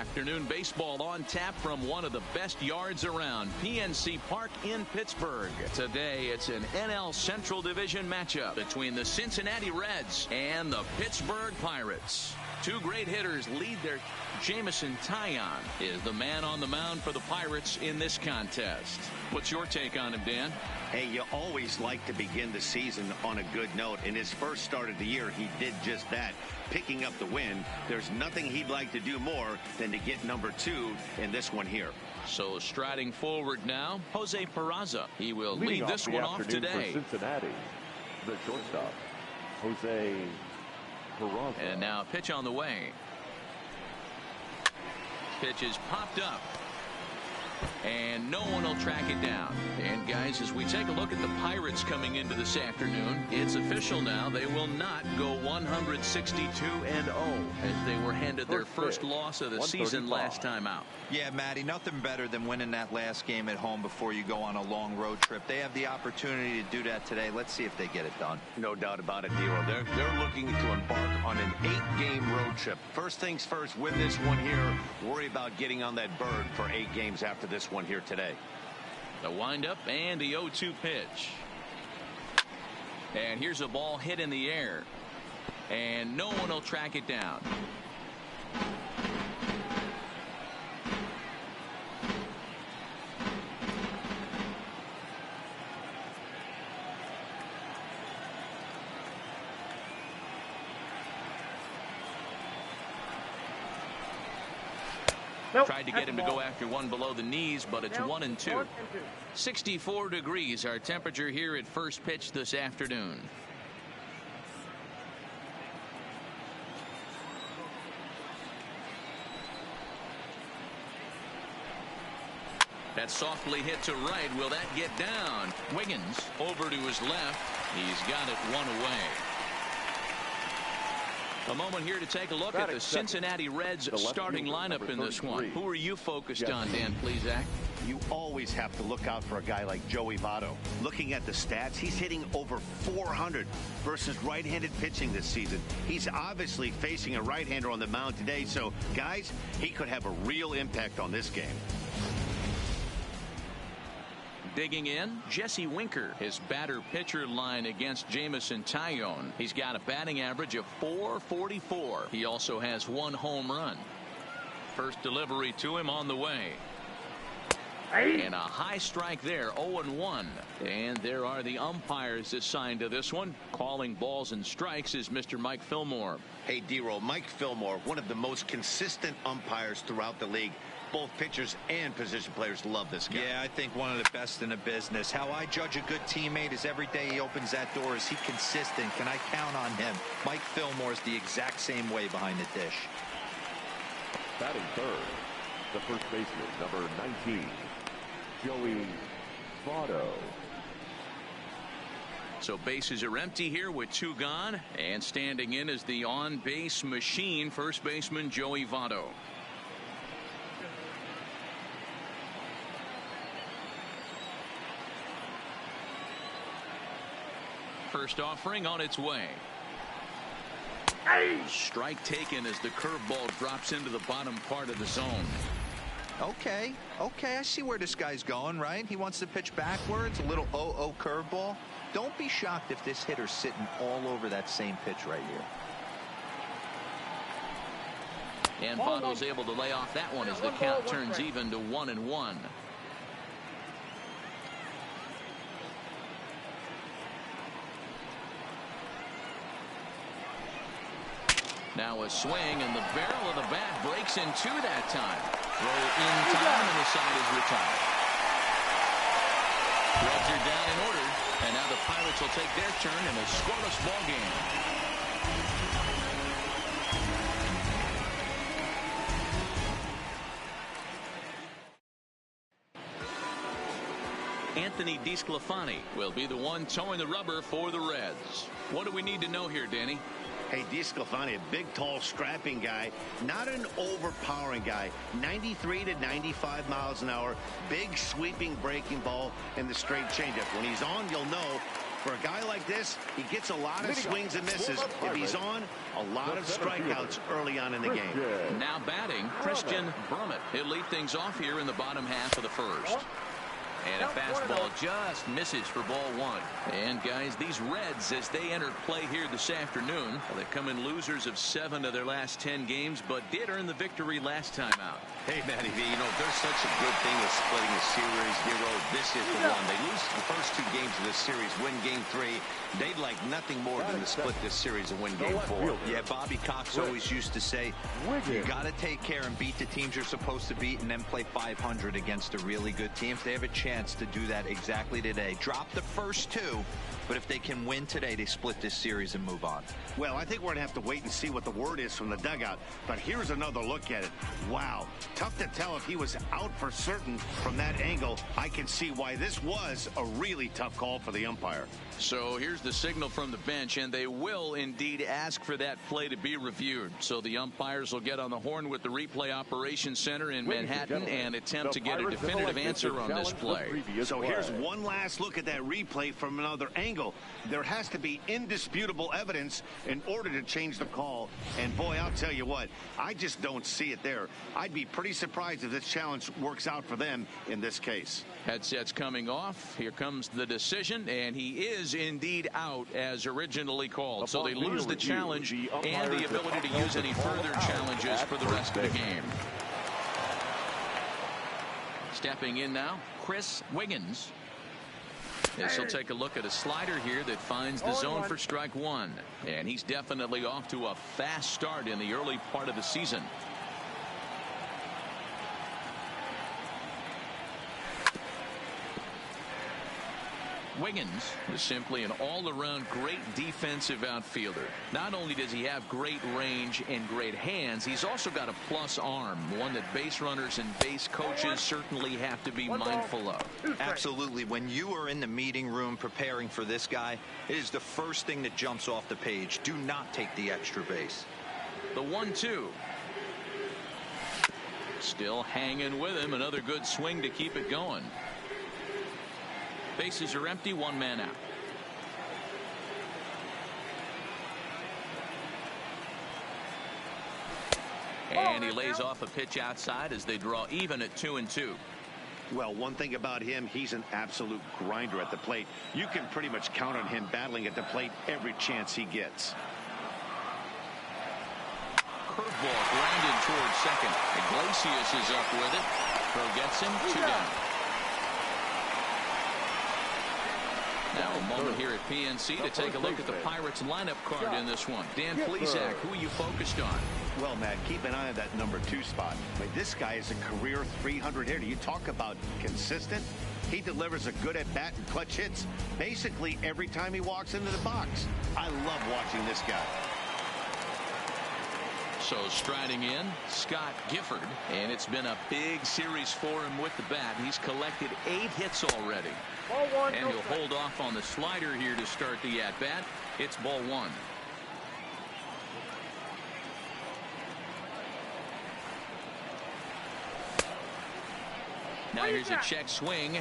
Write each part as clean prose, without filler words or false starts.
Afternoon baseball on tap from one of the best yards around, PNC Park in Pittsburgh. Today it's an NL Central Division matchup between the Cincinnati Reds and the Pittsburgh Pirates. Two great hitters lead their. Jameson Taillon is the man on the mound for the Pirates in this contest. What's your take on him, Dan? Hey, you always like to begin the season on a good note. In his first start of the year, he did just that, picking up the win. There's nothing he'd like to do more than to get number 2 in this one here. So striding forward now, Jose Peraza. He will lead this one off today. For Cincinnati, the shortstop, Jose Peraza. And now pitch on the way. Pitch is popped up. And no one will track it down. And guys, as we take a look at the Pirates coming into this afternoon, it's official now. They will not go 162-0 as they were handed their first loss of the season last time out. Yeah, Matty, nothing better than winning that last game at home before you go on a long road trip. They have the opportunity to do that today. Let's see if they get it done. No doubt about it, Dero. They're looking to embark on an 8-game road trip. First things first, win this one here. Worry about getting on that bird for 8 games after this one here today. The windup and the 0-2 pitch. And here's a ball hit in the air. And no one will track it down. Tried to get him to go after one below the knees, but it's 1-2. 64 degrees our temperature here at first pitch this afternoon. That softly hit to right. Will that get down? Wiggins over to his left. He's got it one away. A moment here to take a look at the Cincinnati Reds starting lineup in this one. Who are you focused on, Dan Plesac? You always have to look out for a guy like Joey Votto. Looking at the stats, he's hitting over 400 versus right-handed pitching this season. He's obviously facing a right-hander on the mound today, so guys, he could have a real impact on this game. Digging in, Jesse Winker, his batter-pitcher line against Jameson Taillon. He's got a batting average of .444. He also has 1 home run. First delivery to him on the way. And a high strike there, 0-1. And there are the umpires assigned to this one. Calling balls and strikes is Mr. Mike Fillmore. Hey, D-Roll, Mike Fillmore, one of the most consistent umpires throughout the league. Both pitchers and position players love this guy. Yeah, I think one of the best in the business. How I judge a good teammate is every day he opens that door. Is he consistent? Can I count on him? Mike Fillmore is the exact same way behind the dish. Batting third, the first baseman, number 19, Joey Votto. So bases are empty here with 2 gone. And standing in is the on-base machine, first baseman Joey Votto. First offering on its way. Strike taken as the curveball drops into the bottom part of the zone. Okay, I see where this guy's going, right? He wants to pitch backwards, a little 0-0 curveball. Don't be shocked if this hitter's sitting all over that same pitch right here. And Votto's able to lay off that one as the count turns even to 1-1. Now a swing, and the barrel of the bat breaks in 2 that time. Throw in time, and the side is retired. Reds are down in order, and now the Pirates will take their turn in a scoreless ball game. Anthony DeSclafani will be the one towing the rubber for the Reds. What do we need to know here, Danny? Hey, DeSclafani, a big, tall, strapping guy, not an overpowering guy. 93 to 95 miles an hour, big, sweeping breaking ball, and the straight changeup. When he's on, you'll know For a guy like this, he gets a lot of swings and misses. If he's on, a lot of strikeouts early on in the game. Now batting, Christian Brummett. He'll lead things off here in the bottom half of the first. And a fastball just misses for ball one. And guys, these Reds, as they entered play here this afternoon, they come in losers of 7 of their last 10 games, but did earn the victory last time out. Hey, Matty V, you know, there's such a good thing as splitting a series, Hero. This is the one. They lose the first 2 games of this series, win game 3. They'd like nothing more than to split this series and win game 4. Yeah, Bobby Cox always used to say, you got to take care and beat the teams you're supposed to beat and then play 500 against a really good team. They have a chance to do that exactly today. Drop the first 2, but if they can win today, they split this series and move on. Well, I think we're going to have to wait and see what the word is from the dugout. But here's another look at it. Wow. Tough to tell if he was out for certain from that angle. I can see why this was a really tough call for the umpire. So here's the signal from the bench, and they will indeed ask for that play to be reviewed. So the umpires will get on the horn with the replay operations center in Manhattan and attempt to get a definitive answer on this play. So here's one last look at that replay from another angle. There has to be indisputable evidence in order to change the call. And boy, I'll tell you what, I just don't see it there. I'd be pretty surprised if this challenge works out for them in this case. Headsets coming off. Here comes the decision, and he is indeed out as originally called. So they lose the challenge and the ability to use any further challenges for the rest of the game. Stepping in now, Chris Wiggins. This will take a look at a slider here that finds the zone for strike 1. And he's definitely off to a fast start in the early part of the season. Wiggins is simply an all-around great defensive outfielder. Not only does he have great range and great hands, he's also got a plus arm, one that base runners and base coaches certainly have to be mindful of. Absolutely. When you are in the meeting room preparing for this guy, it is the first thing that jumps off the page. Do not take the extra base. The 1-2. Still hanging with him. Another good swing to keep it going. Bases are empty, 1 man out. And he lays off a pitch outside as they draw even at 2-2. Well, one thing about him, he's an absolute grinder at the plate. You can pretty much count on him battling at the plate every chance he gets. Curveball grounded towards second. Iglesias is up with it. Throw gets him, 2 down. Now a moment here at PNC to take a look at the Pirates lineup card in this one. Dan Plesac, who are you focused on? Well, Matt, keep an eye on that number 2 spot. I mean, this guy is a career 300 hitter. You talk about consistent. He delivers a good at-bat and clutch hits basically every time he walks into the box. I love watching this guy. So striding in, Scott Gifford, and it's been a big series for him with the bat. He's collected 8 hits already. And he'll hold off on the slider here to start the at-bat. It's ball 1. Now here's a check swing.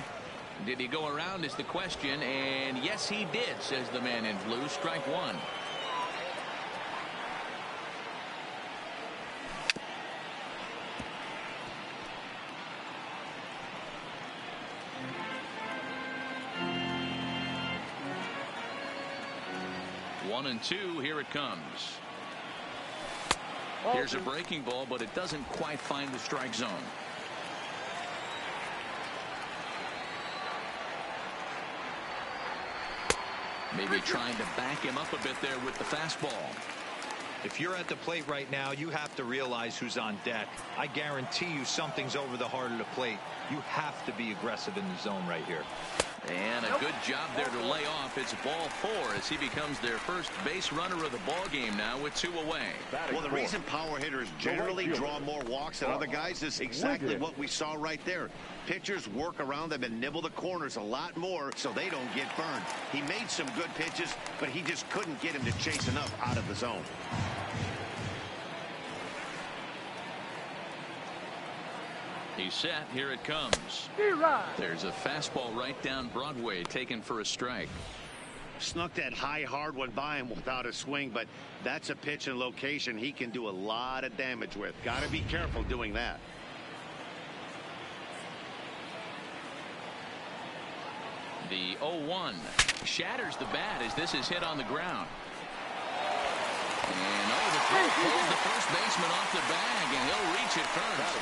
Did he go around is the question, and yes he did, says the man in blue. Strike 1. One and 2, here it comes. Here's a breaking ball, but it doesn't quite find the strike zone. Maybe trying to back him up a bit there with the fastball. If you're at the plate right now, you have to realize who's on deck. I guarantee you something's over the heart of the plate. You have to be aggressive in the zone right here. And a good job there to lay off. It's ball 4 as he becomes their first base runner of the ball game now with 2 away. Well, the reason power hitters generally draw more walks than other guys is exactly what we saw right there. Pitchers work around them and nibble the corners a lot more so they don't get burned. He made some good pitches, but he just couldn't get him to chase enough out of the zone. He's set. Here it comes. There's a fastball right down Broadway taken for a strike. Snuck that high, hard one by him without a swing, but that's a pitch and location he can do a lot of damage with. Got to be careful doing that. The 0-1 shatters the bat as this is hit on the ground. And the throw pulls the first baseman off the bag, and he'll reach it first.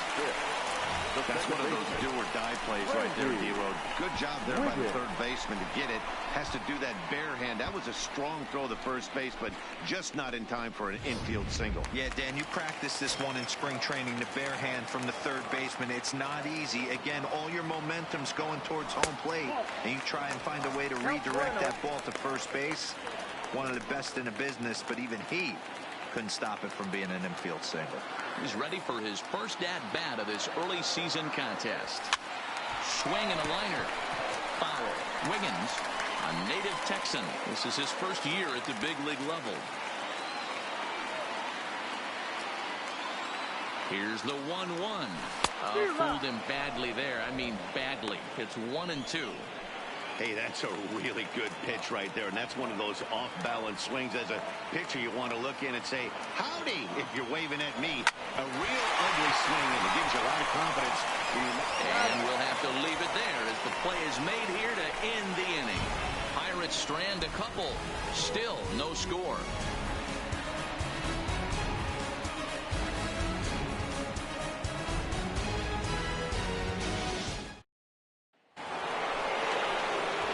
That's one of those do-or-die plays right there, D-Road. Good job there by the third baseman to get it. Has to do that bare hand. That was a strong throw to first base, but just not in time for an infield single. Yeah, Dan, you practiced this one in spring training, the bare hand from the third baseman. It's not easy. Again, all your momentum's going towards home plate, and you try and find a way to redirect that ball to first base. One of the best in the business, but even he couldn't stop it from being an infield single. He's ready for his first at-bat of this early season contest. Swing and a liner. Foul. Wiggins, a native Texan. This is his first year at the big league level. Here's the 1-1. Fooled him badly there. I mean badly. It's 1-2. Hey, that's a really good pitch right there, and that's one of those off-balance swings. As a pitcher, you want to look in and say, howdy, if you're waving at me. A real ugly swing, and it gives you a lot of confidence. And we'll have to leave it there as the play is made here to end the inning. Pirates strand a couple. Still no score.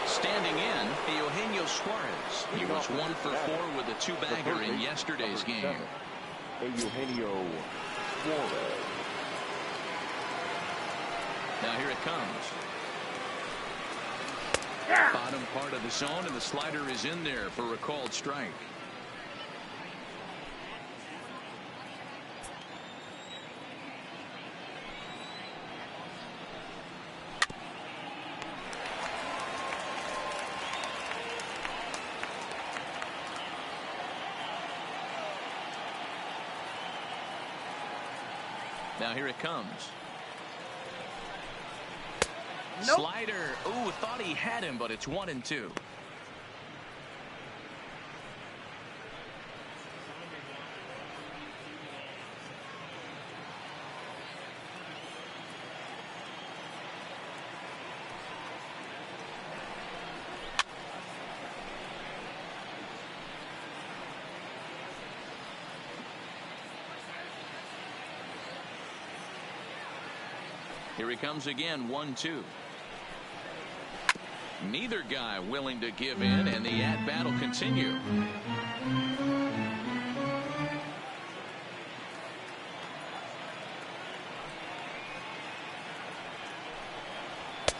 Standing in, Eugenio Suarez. He was 1 for 4 with a two-bagger in yesterday's game. Eugenio Suarez. Now here it comes. Bottom part of the zone, and the slider is in there for a called strike. Now here it comes. Nope. Slider. Ooh, thought he had him, but it's 1-2. Here he comes again, 1-2. Neither guy willing to give in, and the at-bat will continue.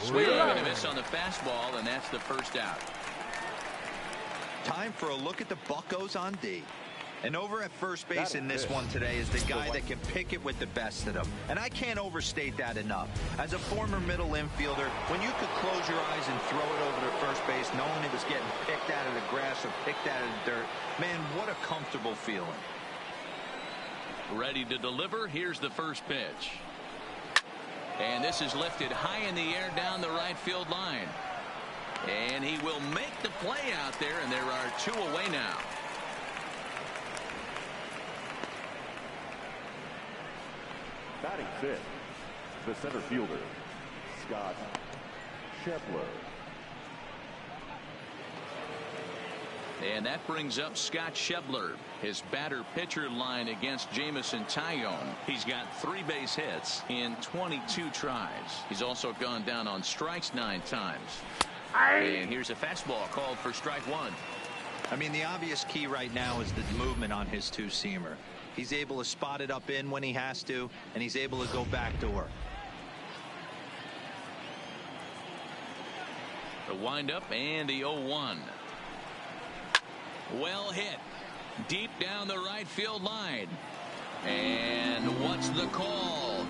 Swing and a miss on the fastball, and that's the first out. Time for a look at the Buccos on D. And over at first base in this one today is the guy that can pick it with the best of them. And I can't overstate that enough. As a former middle infielder, when you could close your eyes and throw it over to first base knowing it was getting picked out of the grass or picked out of the dirt, man, what a comfortable feeling. Ready to deliver. Here's the first pitch. And this is lifted high in the air down the right field line. And he will make the play out there, and there are two away now. Batting fifth, the center fielder, Scott Schebler. And that brings up Scott Schebler. His batter-pitcher line against Jameson Taillon. He's got 3 base hits in 22 tries. He's also gone down on strikes 9 times. And here's a fastball called for strike 1. I mean, the obvious key right now is the movement on his two-seamer. He's able to spot it up in when he has to, and he's able to go backdoor. The windup and the 0-1. Well hit. Deep down the right field line. And what's the call?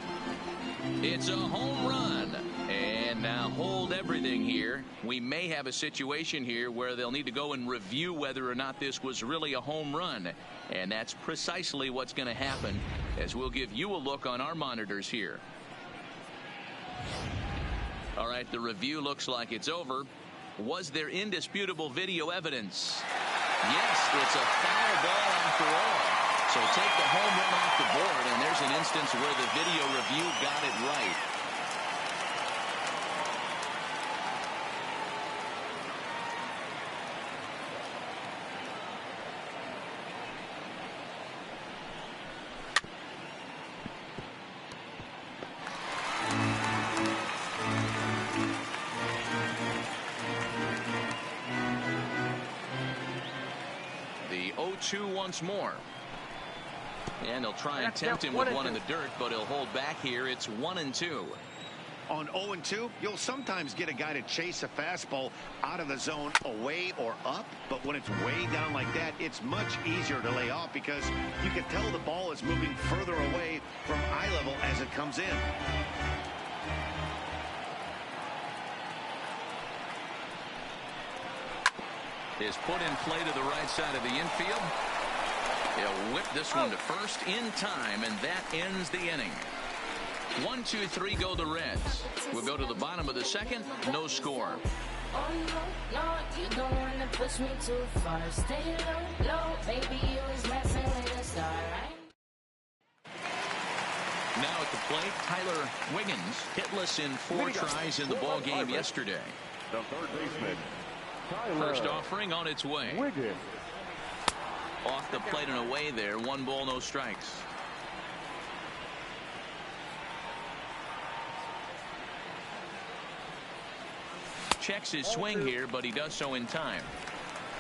It's a home run. And now hold everything here. We may have a situation here where they'll need to go and review whether or not this was really a home run. And that's precisely what's going to happen, as we'll give you a look on our monitors here. All right, the review looks like it's over. Was there indisputable video evidence? Yes, it's a foul ball after all. So take the home run off the board, and there's an instance where the video review got it right. The 0-2 once more. And they'll try and tempt him with one in the dirt, but he'll hold back here. It's 1-2. On 0-2, you'll sometimes get a guy to chase a fastball out of the zone away or up, but when it's way down like that, it's much easier to lay off because you can tell the ball is moving further away from eye level as it comes in. Is put in play to the right side of the infield. He'll whip this one to first in time, and that ends the inning. 1, 2, 3 go the Reds. We'll go to the bottom of the second. No score. Oh, no, you don't want to push me too far. Stay low, baby, you was messing with a star, right? Now at the plate, Tyler Wiggins, hitless in 4 tries in the ball game yesterday. The third baseman, First offering on its way. Wiggins. Off the plate and away there. 1 ball, no strikes. Checks his swing here, but he does so in time.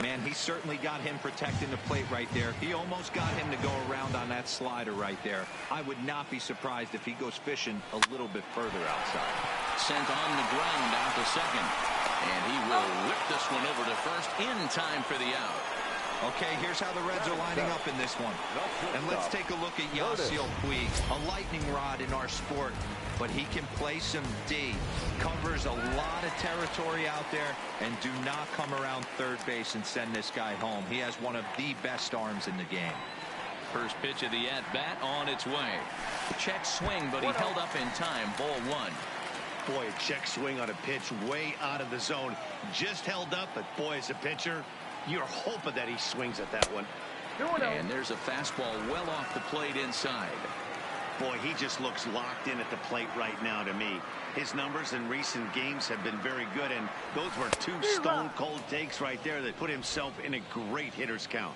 Man, he certainly got him protecting the plate right there. He almost got him to go around on that slider right there. I would not be surprised if he goes fishing a little bit further outside. Sent on the ground out to second. And he will whip this one over to first in time for the out. Okay, here's how the Reds are lining up in this one. And let's take a look at Yasiel Puig, a lightning rod in our sport, but he can play some D. Covers a lot of territory out there, and do not come around third base and send this guy home. He has one of the best arms in the game. First pitch of the at-bat on its way. Check swing, but he held up in time. Ball 1. Boy, a check swing on a pitch way out of the zone. Just held up, but boy, as a pitcher, you're hoping that he swings at that one. And there's a fastball well off the plate inside. Boy, he just looks locked in at the plate right now to me. His numbers in recent games have been very good, and those were 2 stone-cold takes right there that put himself in a great hitter's count.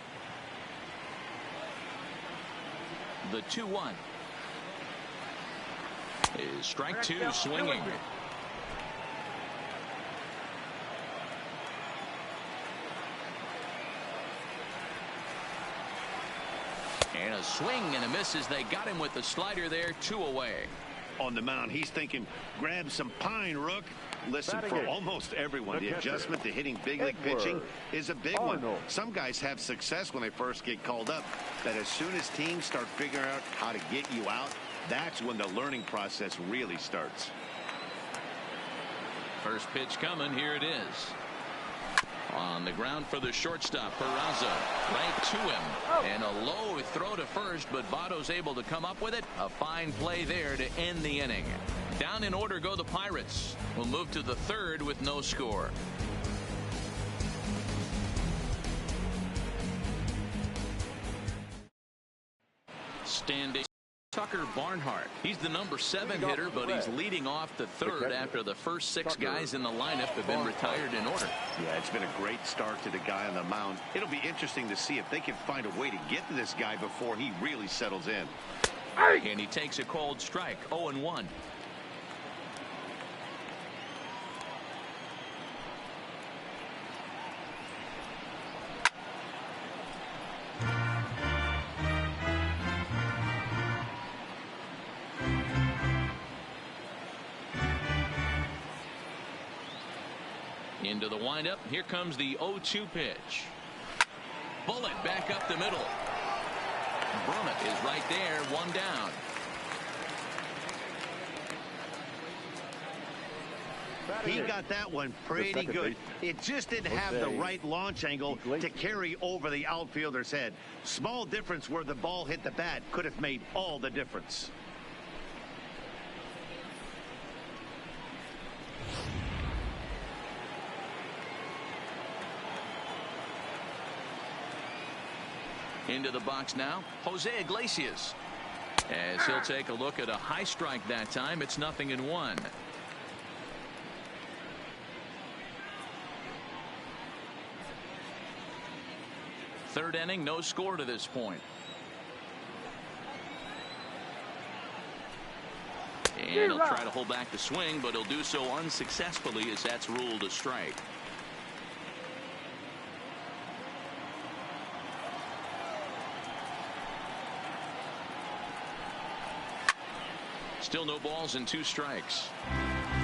The 2-1. Is strike 2 swinging. And a swing and a miss as they got him with the slider there. 2 away. On the mound, he's thinking, grab some pine, Rook. Listen, for almost everyone, the adjustment to hitting big league pitching is a big one. Some guys have success when they first get called up, but as soon as teams start figuring out how to get you out, that's when the learning process really starts. First pitch coming. Here it is. On the ground for the shortstop, Peraza. Right to him. And a low throw to first, but Votto's able to come up with it. A fine play there to end the inning. Down in order go the Pirates. We'll move to the third with no score. Standing Tucker Barnhart. He's the number 7 hitter, but he's leading off the third after the first 6 guys in the lineup have been retired in order. Yeah, it's been a great start to the guy on the mound. It'll be interesting to see if they can find a way to get to this guy before he really settles in. And he takes a cold strike. 0-1. Into the windup. Here comes the 0-2 pitch. Bullet back up the middle. Brummett is right there. 1 down. He got that one pretty good. It just didn't have the right launch angle to carry over the outfielder's head. Small difference where the ball hit the bat could have made all the difference. Into the box now, Jose Iglesias. As he'll take a look at a high strike that time. It's 0-1. Third inning, no score to this point. And he'll try to hold back the swing, but he'll do so unsuccessfully as that's ruled a strike. Still no balls and 2 strikes.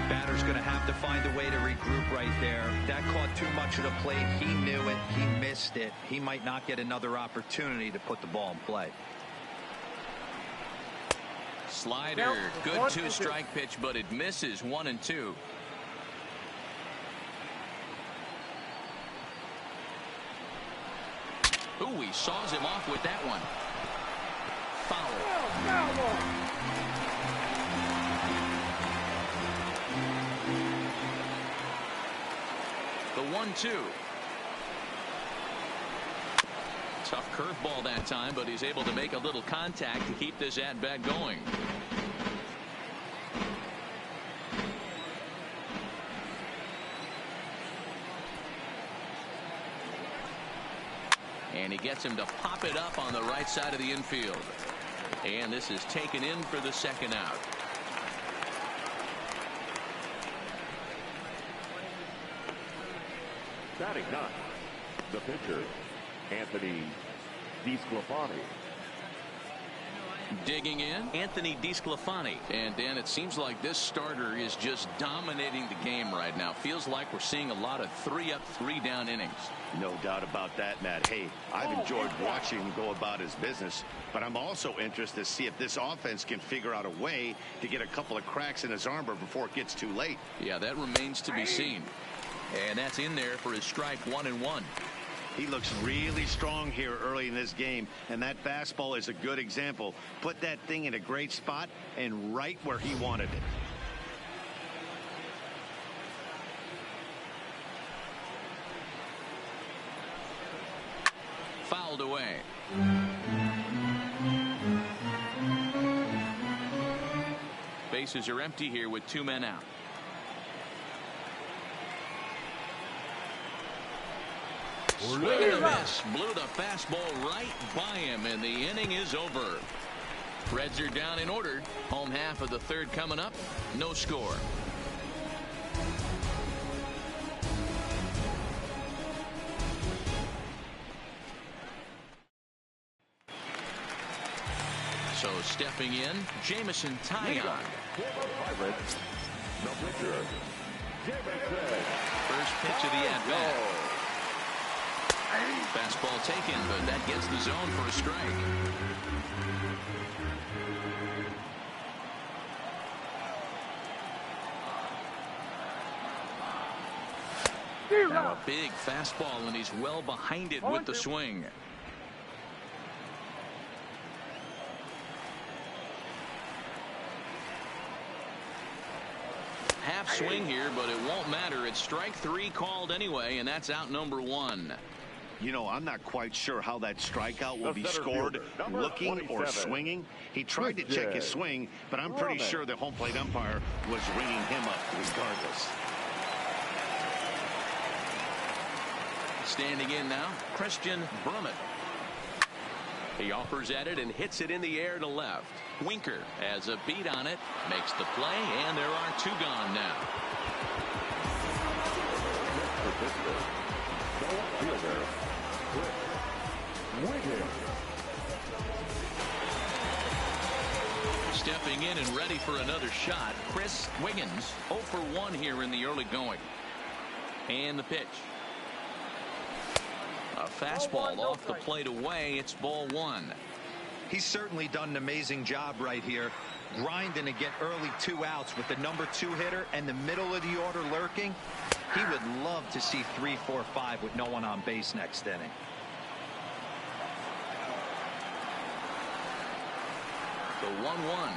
Batter's going to have to find a way to regroup right there. That caught too much of the plate. He knew it. He missed it. He might not get another opportunity to put the ball in play. Slider, good 2-strike pitch, but it misses. 1-2. Ooh, he saws him off with that one. Foul. The 1-2. Tough curveball that time, but he's able to make a little contact to keep this at-bat going. And he gets him to pop it up on the right side of the infield. And this is taken in for the second out. Batting 9, the pitcher, Anthony DeSclafani. Digging in, Anthony DeSclafani. And Dan, it seems like this starter is just dominating the game right now. Feels like we're seeing a lot of 3-up, 3-down innings. No doubt about that, Matt. Hey, I've enjoyed watching him go about his business, but I'm also interested to see if this offense can figure out a way to get a couple of cracks in his armor before it gets too late. Yeah, that remains to be seen. And that's in there for his strike 1-1. He looks really strong here early in this game, and that fastball is a good example. Put that thing in a great spot and right where he wanted it. Fouled away. Bases are empty here with 2 men out. Swing and a miss. Blew the fastball right by him, and the inning is over. Reds are down in order. Home half of the third coming up. No score. So stepping in, Jameson Taillon. Pirates, the pitcher, Jameson. First pitch of the at-bat. Fastball taken, but that gets the zone for a strike. Now a big fastball, and he's well behind it with the swing. Half swing here, but it won't matter. It's strike 3 called anyway, and that's out number 1. You know, I'm not quite sure how that strikeout will be scored, looking or swinging. He tried to check his swing, but I'm pretty sure the home plate umpire was ringing him up regardless. Standing in now, Christian Brummett. He offers at it and hits it in the air to left. Winker has a beat on it, makes the play, and there are 2 gone now. Stepping in and ready for another shot, Chris Wiggins. 0 for 1 here in the early going. And the pitch. A fastball off the plate away. It's ball 1. He's certainly done an amazing job right here, grinding to get early 2 outs with the number 2 hitter and the middle of the order lurking. He would love to see 3, 4, 5 with no one on base next inning. The 1-1.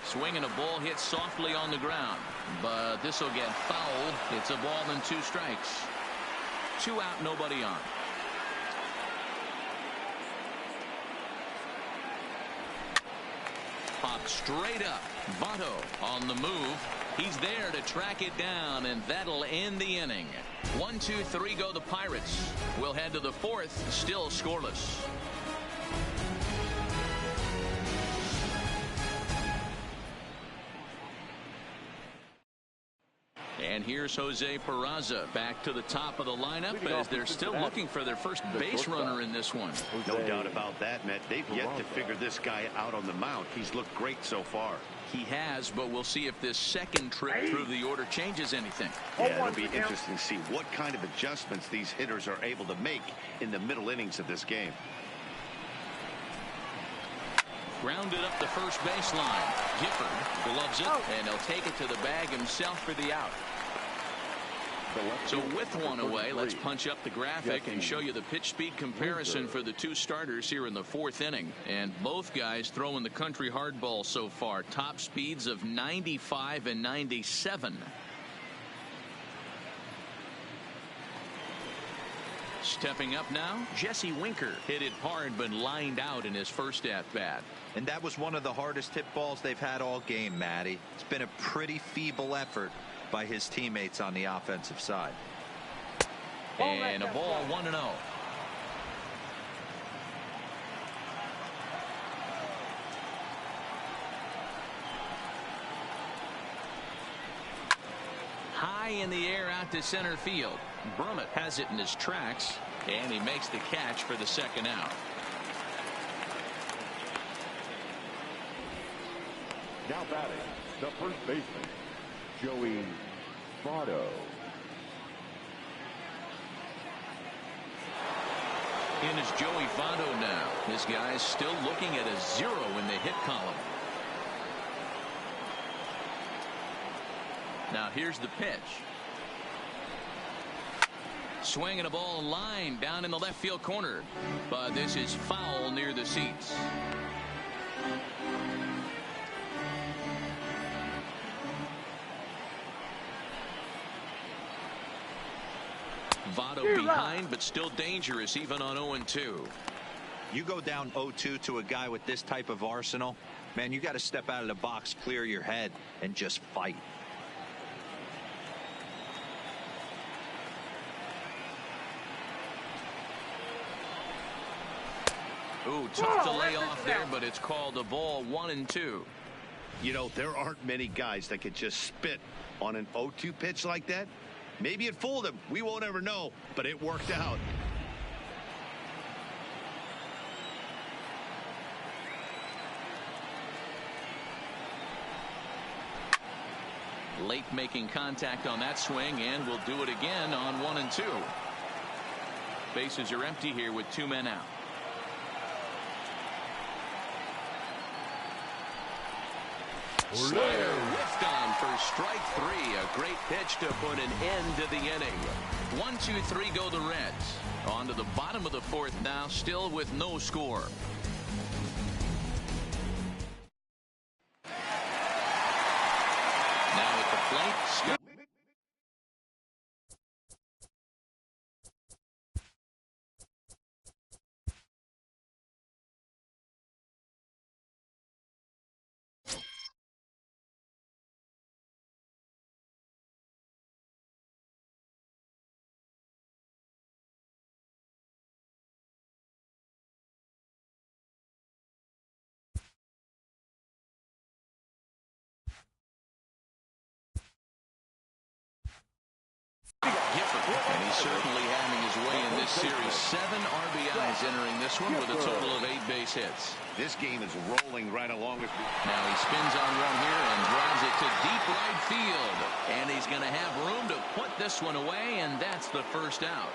Swing and a ball hit softly on the ground, but this will get fouled. It's a ball and 2 strikes. 2 out, nobody on. popped straight up. Votto on the move. He's there to track it down, and that'll end the inning. 1, 2, 3 go the Pirates. We'll head to the fourth, still scoreless. And here's Jose Peraza back to the top of the lineup as they're still looking for their first base runner in this one. No doubt about that, Matt. They've yet to figure this guy out on the mound. He's looked great so far. He has, but we'll see if this second trip through the order changes anything. Yeah, it'll be interesting to see what kind of adjustments these hitters are able to make in the middle innings of this game. Grounded up the first baseline. Gifford gloves it, and he'll take it to the bag himself for the out. So with one away, let's punch up the graphic and show you the pitch speed comparison for the two starters here in the fourth inning. And both guys throwing the country hardball so far. Top speeds of 95 and 97. Stepping up now, Jesse Winker hit it hard but lined out in his first at-bat. And that was one of the hardest hit balls they've had all game, Matty. It's been a pretty feeble effort by his teammates on the offensive side. And a ball 1-0. High in the air out to center field. Brummett has it in his tracks, and he makes the catch for the second out. Now batting, the first baseman, Joey Votto. In is Joey Votto now. This guy's still looking at a 0 in the hit column. Now here's the pitch. Swinging a ball line down in the left field corner. But this is foul near the seats. Votto behind, but still dangerous even on 0-2. You go down 0-2 to a guy with this type of arsenal, man, you got to step out of the box, clear your head, and just fight. Ooh, tough to lay off there, but it's called a ball 1-2. You know, there aren't many guys that could just spit on an 0-2 pitch like that. Maybe it fooled him. We won't ever know, but it worked out. Late making contact on that swing, and we'll do it again on 1-2. Bases are empty here with 2 men out. Slider whiffed on for strike 3. A great pitch to put an end to the inning. 1, 2, 3 go the Reds. On to the bottom of the fourth now, still with no score. Now at the plate, Scott. And he's certainly having his way in this series. 7 RBIs entering this one with a total of 8 base hits. This game is rolling right along with me. Now he spins on one here and drives it to deep right field. And he's going to have room to put this one away, and that's the first out.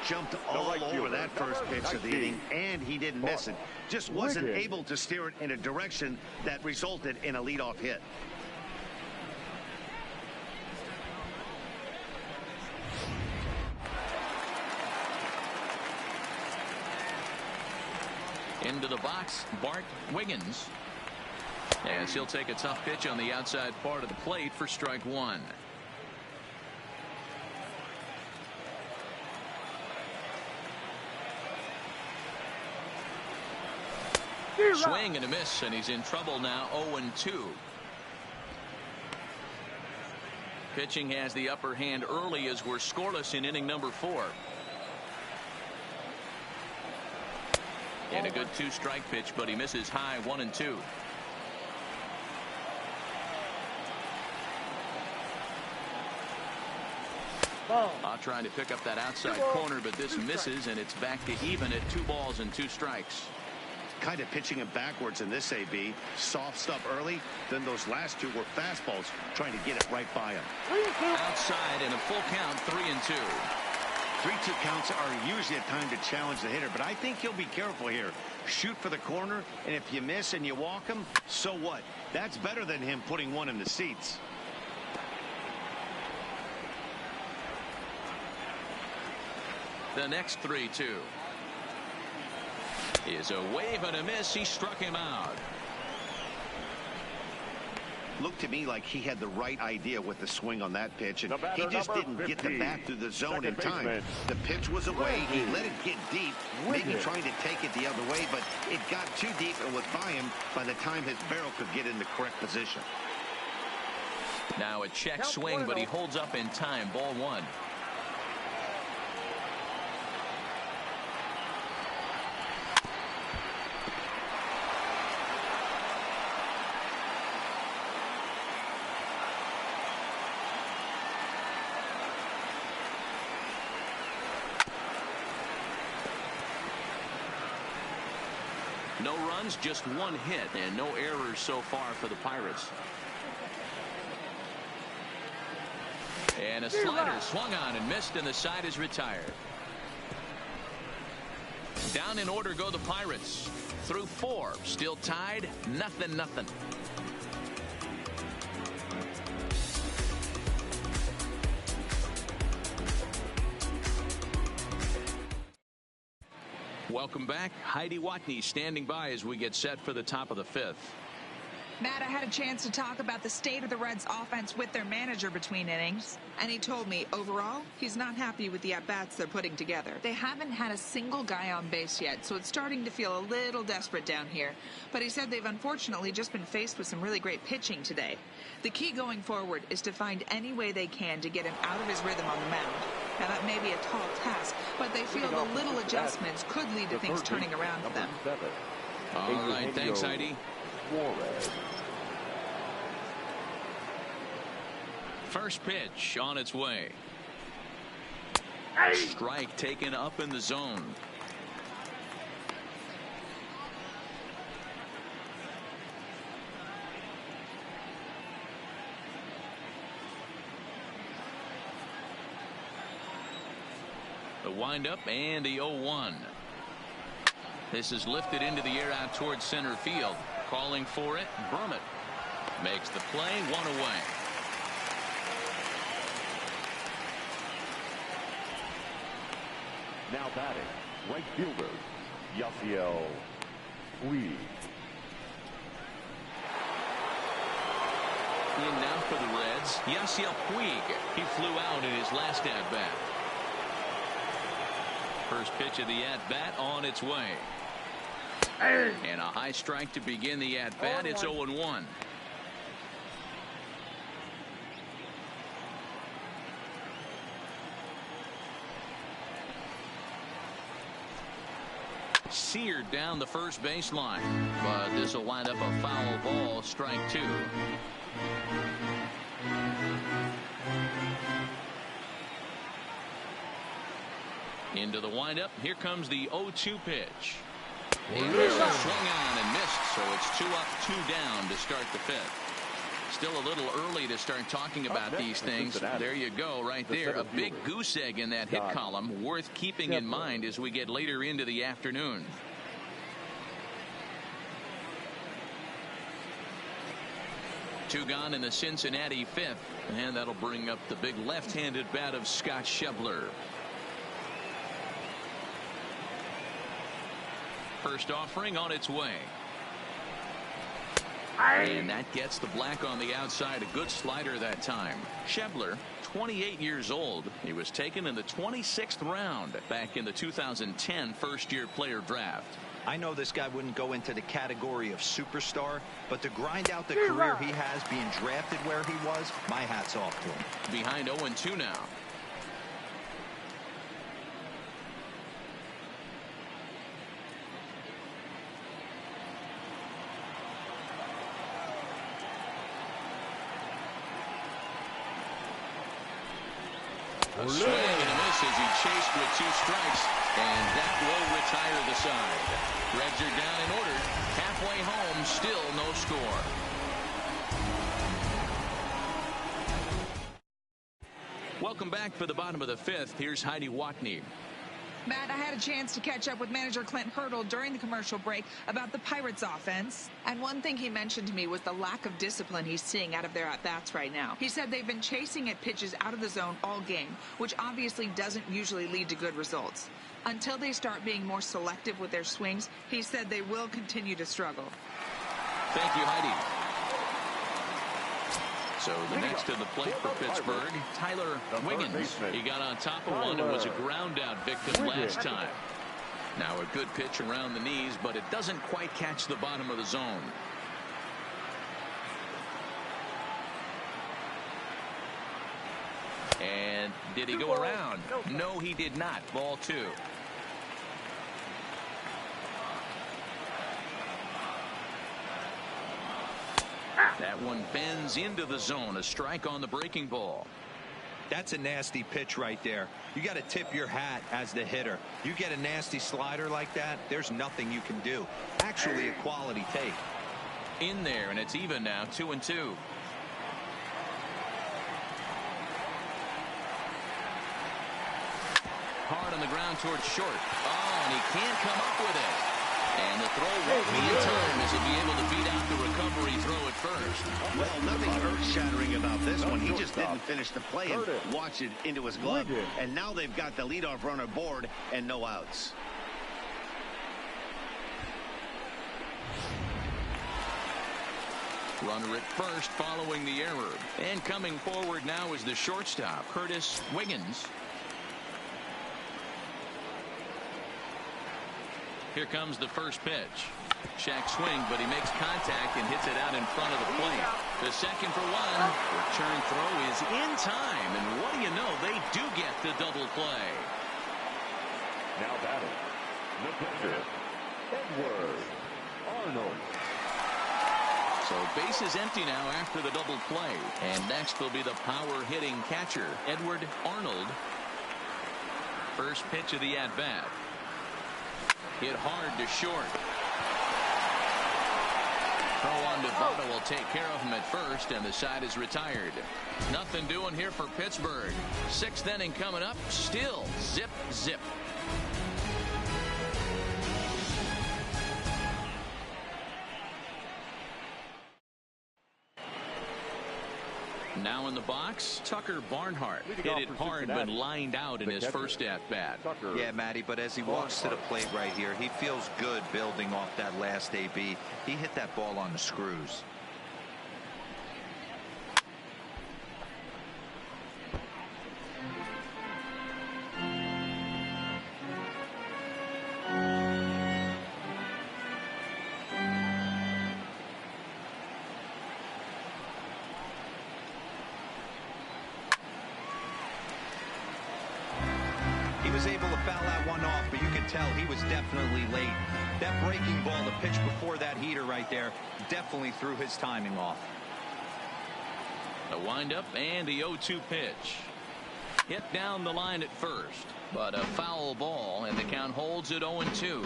Jumped all over that first pitch of the inning, and he didn't miss it. Just wasn't able to steer it in a direction that resulted in a leadoff hit. Into the box, Bart Wiggins. As he'll take a tough pitch on the outside part of the plate for strike 1. Swing and a miss, and he's in trouble now. 0-2. Pitching has the upper hand early as we're scoreless in inning number 4. And a good 2-strike pitch, but he misses high. 1-2. Trying to pick up that outside corner, but this misses, and it's back to even at 2 balls and 2 strikes. Kind of pitching him backwards in this AB. Soft stuff early, then those last 2 were fastballs, trying to get it right by him. Outside and a full count. 3-2. 3-2 counts are usually a time to challenge the hitter, but I think he'll be careful here. Shoot for the corner, and if you miss and you walk him, so what? That's better than him putting one in the seats. The next 3-2 is a wave and a miss. He struck him out. Looked to me like he had the right idea with the swing on that pitch, and he just didn't get the bat through the zone in time. The pitch was away. He let it get deep, maybe trying to take it the other way, but it got too deep and was by him by the time his barrel could get in the correct position. Now a check swing, but he holds up in time. Ball 1. No runs, just 1 hit, and no errors so far for the Pirates. And a slider swung on and missed, and the side is retired. Down in order go the Pirates. Through 4, still tied, 0-0. Welcome back. Heidi Watney standing by as we get set for the top of the 5th. Matt, I had a chance to talk about the state of the Reds offense with their manager between innings, and he told me overall he's not happy with the at-bats they're putting together. They haven't had a single guy on base yet, so it's starting to feel a little desperate down here. But he said they've unfortunately just been faced with some really great pitching today. The key going forward is to find any way they can to get him out of his rhythm on the mound. Now that may be a tall task, but they feel the little adjustments could lead to things turning around for them. All right, thanks, Heidi. First pitch on its way. Strike taken up in the zone. The windup and the 0-1. This is lifted into the air out towards center field. Calling for it, Brummett makes the play, 1 away. Now batting, right fielder, Yasiel Puig. In now for the Reds, Yasiel Puig. He flew out in his last at-bat. First pitch of the at-bat on its way. And a high strike to begin the at-bat. It's 0-1. Seared down the first baseline, but this will wind up a foul ball. Strike 2. Into the windup. Here comes the 0-2 pitch. And this will swing on and missed, so it's 2 up, 2 down to start the 5th. Still a little early to start talking about these things. There you go, right there. A big goose egg in that hit column, worth keeping in mind as we get later into the afternoon. Two gone in the Cincinnati 5th, and that'll bring up the big left-handed bat of Scott Schebler. First offering on its way. And that gets the black on the outside. A good slider that time. Schebler, 28 years old. He was taken in the 26th round back in the 2010 first-year player draft. I know this guy wouldn't go into the category of superstar, but to grind out the career he has, being drafted where he was, my hat's off to him. Behind 0-2 now. A swing and a miss as he chased with 2 strikes, and that will retire the side. Reds are down in order. Halfway home, still no score. Welcome back for the bottom of the 5th. Here's Heidi Watney. Matt, I had a chance to catch up with manager Clint Hurdle during the commercial break about the Pirates offense. And one thing he mentioned to me was the lack of discipline he's seeing out of their at-bats right now. He said they've been chasing at pitches out of the zone all game, which obviously doesn't usually lead to good results. Until they start being more selective with their swings, he said they will continue to struggle. Thank you, Heidi. So the next to the plate for Pittsburgh, Tyler Wiggins. He got on top of one and was a ground-out victim last time. Now a good pitch around the knees, but it doesn't quite catch the bottom of the zone. And did he go around? No, he did not. Ball 2. That one bends into the zone. A strike on the breaking ball. That's a nasty pitch right there. You got to tip your hat as the hitter. You get a nasty slider like that, there's nothing you can do. Actually a quality take. In there, and it's even now, 2-2. Hard on the ground towards short. Oh, and he can't come up with it. And the throw won't be in time as he'll be able to beat out the recovery throw at first. Well, nothing earth-shattering about this one. He just didn't finish the play and watch it into his glove. And now they've got the leadoff runner aboard and no outs. Runner at first following the error. And coming forward now is the shortstop, Curtis Wiggins. Here comes the first pitch. Shack swing, but he makes contact and hits it out in front of the plate. The second for one. Return throw is in time, and what do you know? They do get the double play. Now batting, the pitcher, Edward Arnold. So base is empty now after the double play. And next will be the power hitting catcher, Edward Arnold. First pitch of the at-bat. Hit hard to short. Throw on to Votto will take care of him at first, and the side is retired. Nothing doing here for Pittsburgh. 6th inning coming up. Still zip, zip. Now in the box, Tucker Barnhart. Hit it hard but lined out in his first at-bat. Yeah, Matty, but as he walks to the plate right here, he feels good building off that last AB. He hit that ball on the screws. He was definitely late. That breaking ball, the pitch before that heater right there, definitely threw his timing off. A windup and the 0-2 pitch. Hit down the line at first, but a foul ball, and the count holds at 0-2.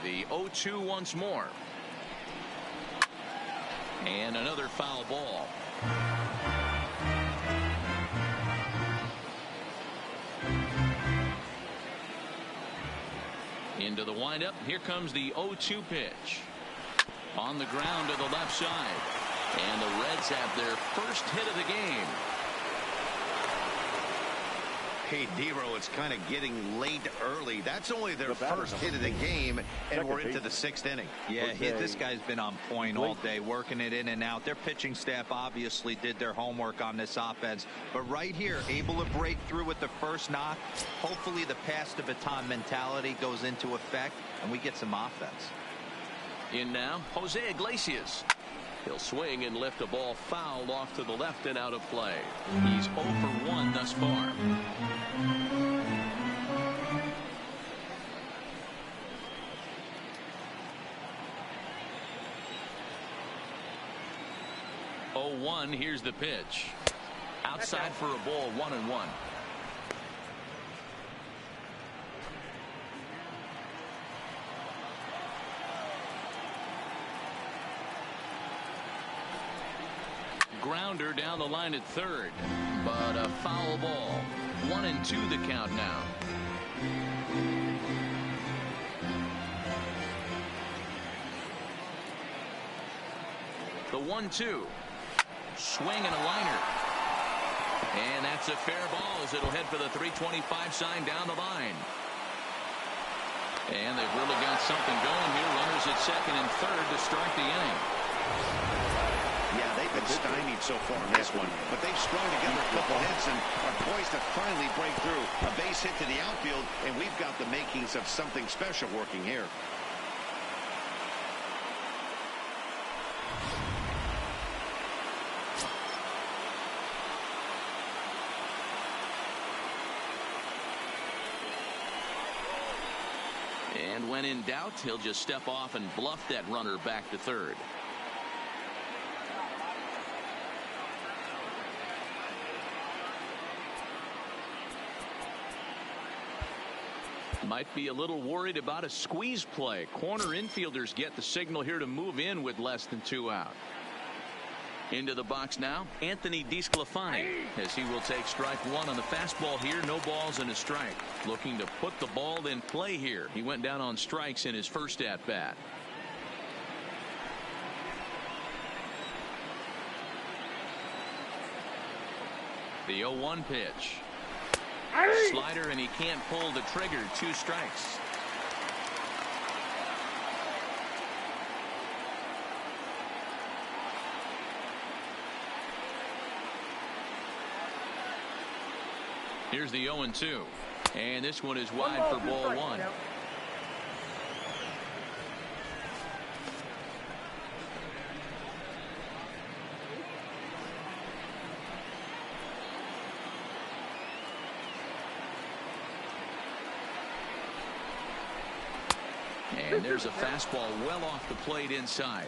The 0-2 once more. And another foul ball. Into the windup. Here comes the 0-2 pitch. On the ground to the left side. And the Reds have their first hit of the game. Hey, Dero, it's kind of getting late early. That's only their first hit of the game, and we're into the 6th inning. Yeah, this guy's been on point all day, working it in and out. Their pitching staff obviously did their homework on this offense. But right here, able to break through with the first knock. Hopefully the pass the baton mentality goes into effect, and we get some offense. In now, Jose Iglesias. He'll swing and lift a ball foul off to the left and out of play. He's 0 for 1 thus far. Oh, 1. Here's the pitch. Outside for a ball, 1-1. Grounder down the line at third, but a foul ball. 1-2 the count now. The 1-2. Swing and a liner. And that's a fair ball as it'll head for the 325 sign down the line. And they've really got something going here. Runners at second and third to start the inning. Yeah, they've been stymied so far in this one, but they've strung together a couple hits and are poised to finally break through. A base hit to the outfield, and we've got the makings of something special working here. And when in doubt, he'll just step off and bluff that runner back to third. Might be a little worried about a squeeze play. Corner infielders get the signal here to move in with less than 2 out. Into the box now, Anthony DeSclafani, as he will take strike 1 on the fastball here. No balls and a strike. Looking to put the ball in play here. He went down on strikes in his first at bat. The 0-1 pitch. Slider, and he can't pull the trigger. 2 strikes. Here's the 0-2. And this one is wide for ball 1. And there's a fastball well off the plate inside.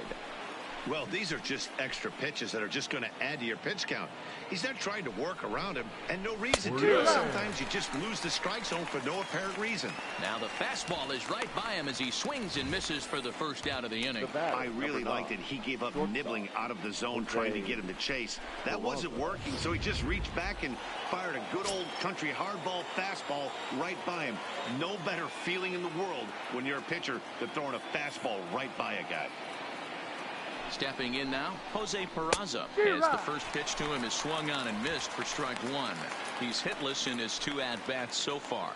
Well, these are just extra pitches that are just going to add to your pitch count. He's not trying to work around him, and no reason to. Sometimes you just lose the strike zone for no apparent reason. Now the fastball is right by him as he swings and misses for the first out of the inning. I really liked it. He gave up nibbling out of the zone, trying to get him to chase. That wasn't working, so he just reached back and fired a good old country hardball fastball right by him. No better feeling in the world when you're a pitcher than throwing a fastball right by a guy. Stepping in now, Jose Peraza, as the first pitch to him is swung on and missed for strike 1. He's hitless in his 2 at-bats so far.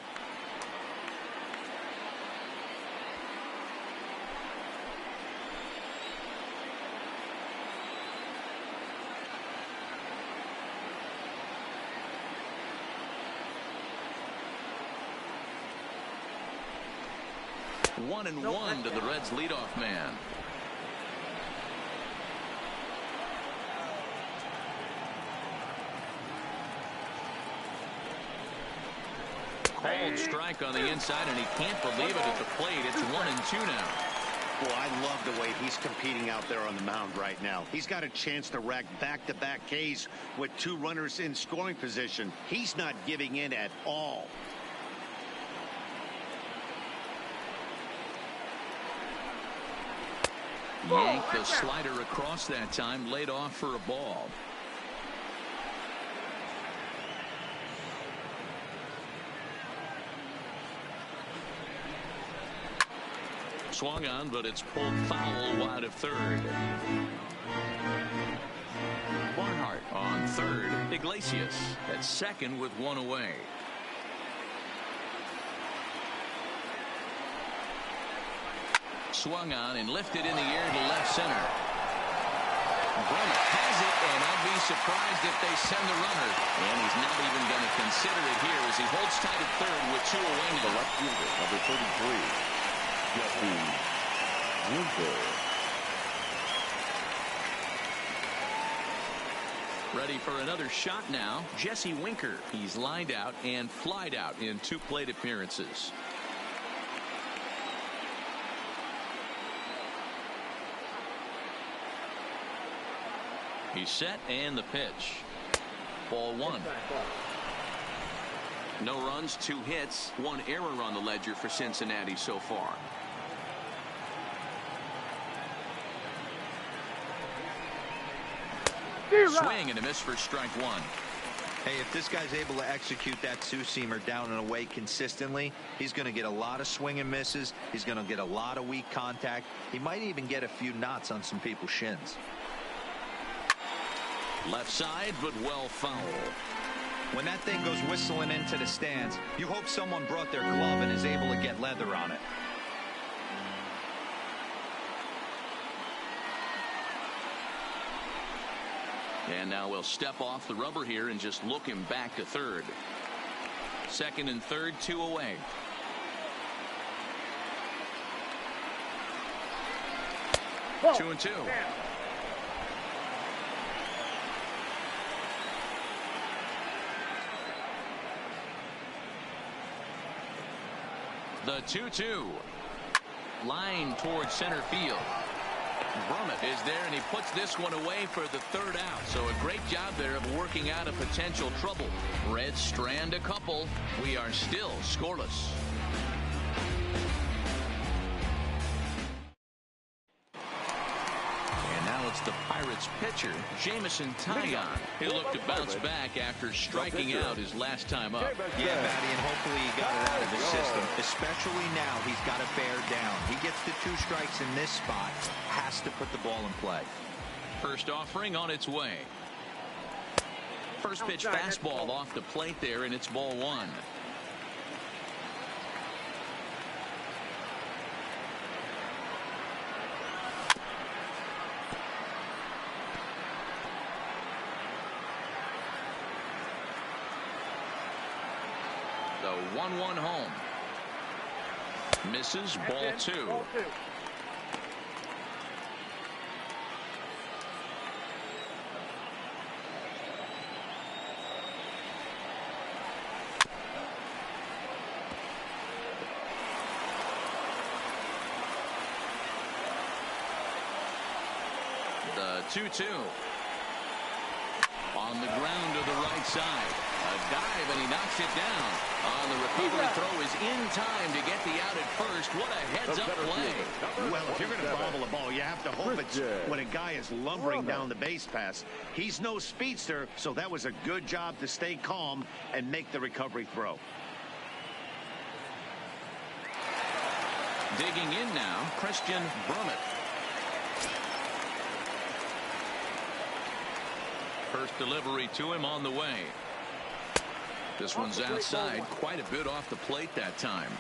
One and one to the Reds leadoff man. Called strike on the inside, and he can't believe it at the plate. It's 1-2 now. Well, I love the way he's competing out there on the mound right now. He's got a chance to rack back-to-back Ks with 2 runners in scoring position. He's not giving in at all. Yanked the slider across that time, laid off for a ball. Swung on, but it's pulled foul wide of third. Barnhart on third. Iglesias at second with 1 away. swung on and lifted in the air to left center. Brummett has it, and I'd be surprised if they send the runner. And he's not even going to consider it here as he holds tight at third with 2 away now. The left fielder, number 33, Jesse Winker. Ready for another shot now. Jesse Winker. He's lined out and flied out in 2 plate appearances. He's set and the pitch. Ball 1. No runs, 2 hits, 1 error on the ledger for Cincinnati so far. Swing and a miss for strike 1. Hey, if this guy's able to execute that two-seamer down and away consistently, he's going to get a lot of swing and misses. He's going to get a lot of weak contact. He might even get a few knots on some people's shins. Left side, but well foul. When that thing goes whistling into the stands, you hope someone brought their glove and is able to get leather on it. And now we'll step off the rubber here and just look him back to third. Second and third, 2 away. Ball. 2 and 2. The 2-2. Line towards center field. Brummett is there, and he puts this one away for the 3rd out. So a great job there of working out a potential trouble. Reds strand a couple. We are still scoreless. And now it's the Pirates pitcher, Jameson Taillon. He'll look to bounce back after striking out his last time up. Yeah, Matty, and hopefully he got it out of his system. Especially now, he's got to bear down. He gets the 2 strikes in this spot. Has to put the ball in play. First offering on its way. First pitch fastball off the plate there, and it's ball 1. The 1-1 home. Misses, ball 2. The 2-2. On the ground to the right side. A dive, and he knocks it down. On the recovery throw is in time to get the out at first. What a heads-up play. Well, if you're going to bobble a ball, you have to hope it's when a guy is lumbering down the base pass. He's no speedster, so that was a good job to stay calm and make the recovery throw. Digging in now, Christian Brummett. First delivery to him on the way. This one's outside, quite a bit off the plate that time.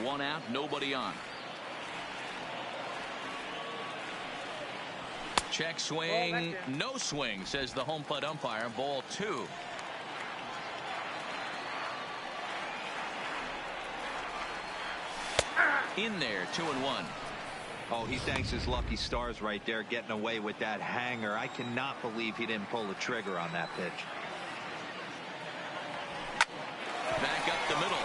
1 out, nobody on. Check swing, no swing, says the home plate umpire. Ball 2. In there, 2-1. Oh, he thanks his lucky stars right there, getting away with that hanger. I cannot believe he didn't pull the trigger on that pitch. Back up the middle,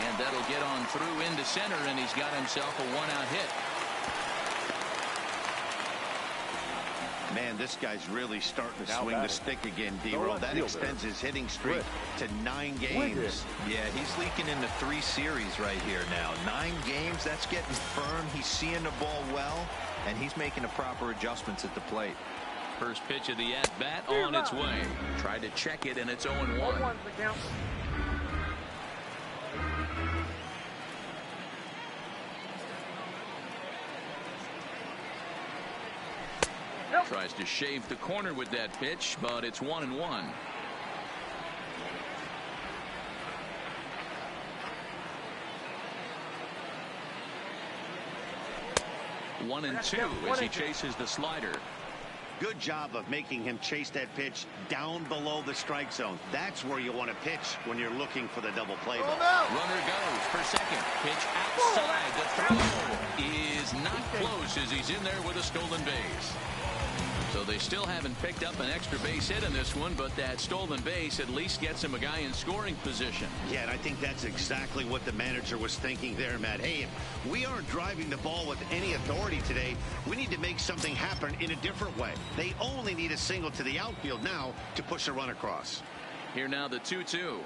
and that'll get on through into center, and he's got himself a 1-out hit. Man, this guy's really starting to swing the stick again, D-Roll. That extends his hitting streak to 9 games. Yeah, he's leaking into 3 series right here now. 9 games, that's getting firm. He's seeing the ball well, and he's making the proper adjustments at the plate. First pitch of the at-bat on its way. Tried to check it, and it's 0-1. Tries to shave the corner with that pitch, but it's 1-1. 1-2 as he chases the slider. Good job of making him chase that pitch down below the strike zone. That's where you want to pitch when you're looking for the double play ball. Runner goes for second. Pitch outside. The throw is not close as he's in there with a stolen base. So they still haven't picked up an extra base hit in this one, but that stolen base at least gets him a guy in scoring position. Yeah, and I think that's exactly what the manager was thinking there, Matt. Hey, if we aren't driving the ball with any authority today, we need to make something happen in a different way. They only need a single to the outfield now to push a run across. Here now the 2-2.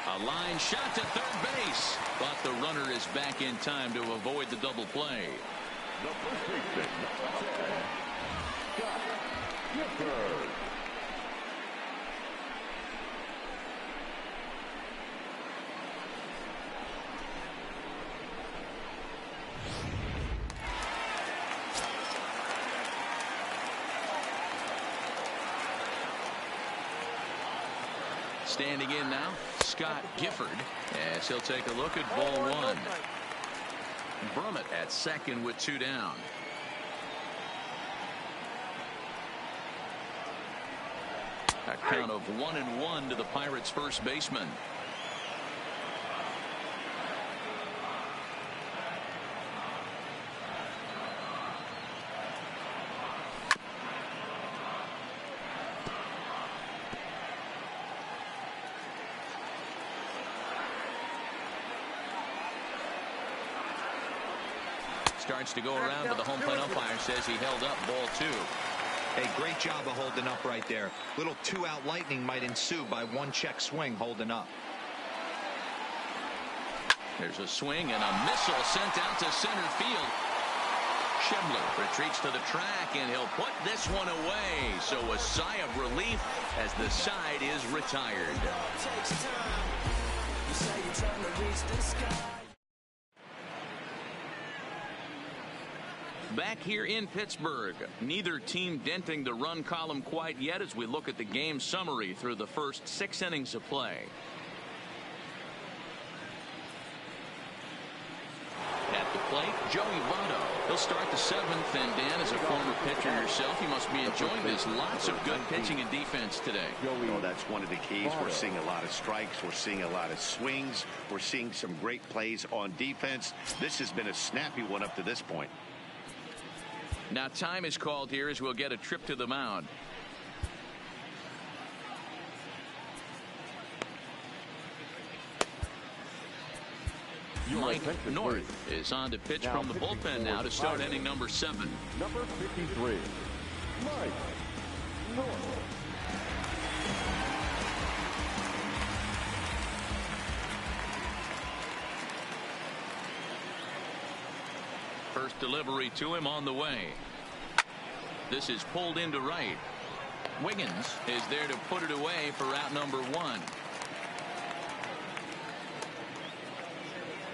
A line shot to third base, but the runner is back in time to avoid the double play. The first baseman, number 10, Pittsburgh. Standing in now, Scott Gifford, as he'll take a look at ball one. Brummett at second with 2 down. A count of 1-1 to the Pirates' first baseman. Starts to go around, but the home plate umpire says he held up ball 2. Hey, great job of holding up right there. Little 2-out lightning might ensue by 1 check swing holding up. There's a swing and a missile sent out to center field. Schembler retreats to the track, and he'll put this one away. So a sigh of relief as the side is retired. Back here in Pittsburgh, neither team denting the run column quite yet as we look at the game summary through the first 6 innings of play. At the plate, Joey Votto. He'll start the 7th, and Dan, as a former pitcher yourself, you must be enjoying this. Lots of good pitching and defense today. Oh, that's one of the keys. We're seeing a lot of strikes. We're seeing a lot of swings. We're seeing some great plays on defense. This has been a snappy one up to this point. Now time is called here as we'll get a trip to the mound. Mike North is on to pitch from the bullpen now to start inning number 7. Number 53, Mike North. First delivery to him on the way. This is pulled into right. Wiggins is there to put it away for out number 1.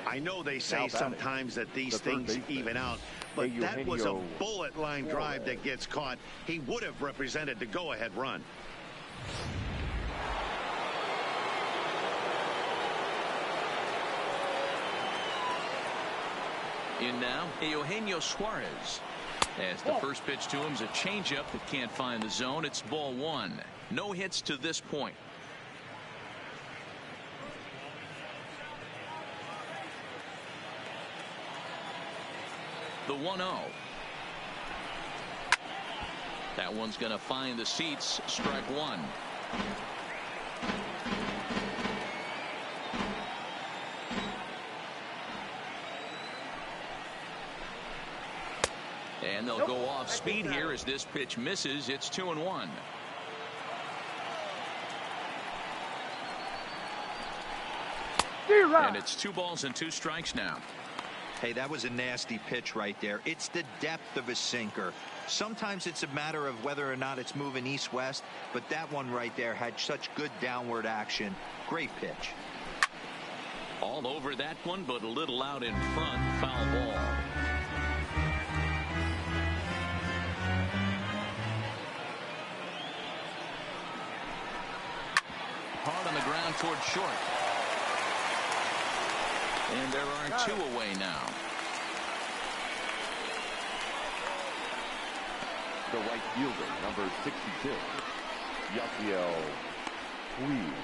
I know they say sometimes that these things even out, but that was a bullet line drive that gets caught. He would have represented the go-ahead run. In now, Eugenio Suarez. As the first pitch to him is a changeup that can't find the zone. It's ball 1. No hits to this point. The 1-0. That one's going to find the seats. Strike 1. And they'll go off speed here as this pitch misses. It's 2-1. And it's 2 balls and 2 strikes now. Hey, that was a nasty pitch right there. It's the depth of a sinker. Sometimes it's a matter of whether or not it's moving east-west, but that one right there had such good downward action. Great pitch. All over that one, but a little out in front. Foul ball. Hard on the ground toward short. And there are 2 away now. the right fielder, number 62, Yasiel Puig.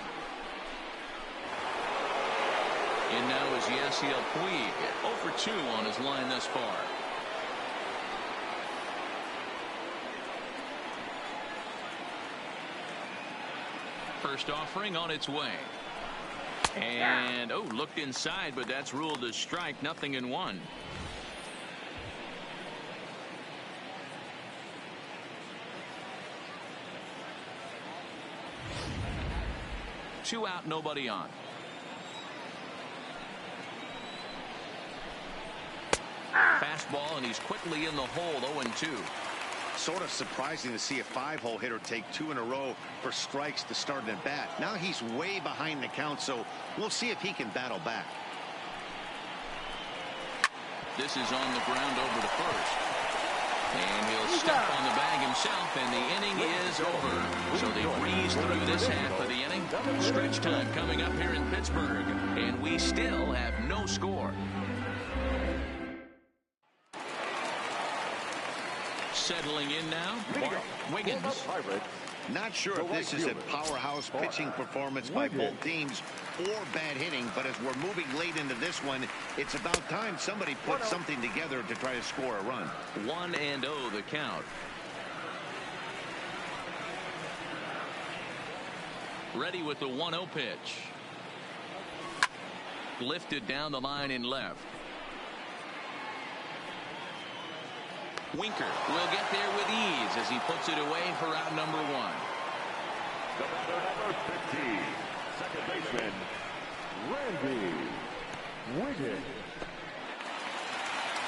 In now is Yasiel Puig, 0 for 2 on his line thus far. First offering on its way. And, oh, looked inside, but that's ruled a strike, 0-1. Two out, nobody on. Fastball, and he's quickly in the hole, 0-2. Sort of surprising to see a 5-hole hitter take 2 in a row for strikes to start an at bat. Now he's way behind the count, so we'll see if he can battle back. This is on the ground over to first. And he'll step on the bag himself, and the inning is over. So they breeze through this half of the inning. Stretch time coming up here in Pittsburgh, and we still have no score. Settling in now, Wiggins. Not sure if this is a powerhouse pitching performance by both teams or bad hitting, but as we're moving late into this one, it's about time somebody put something together to try to score a run. 1-0 the count. Ready with the 1-0 pitch. Lifted down the line in left. Winker will get there with ease as he puts it away for out number 1. The batter, number 50, second baseman, Randy Wiggins.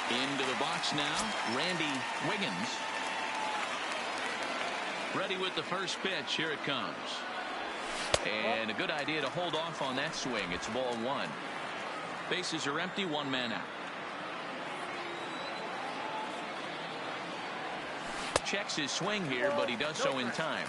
Into the box now, Randy Wiggins. Ready with the first pitch. Here it comes. And a good idea to hold off on that swing. It's ball 1. Bases are empty, 1 man out. Checks his swing here, but he does so in time.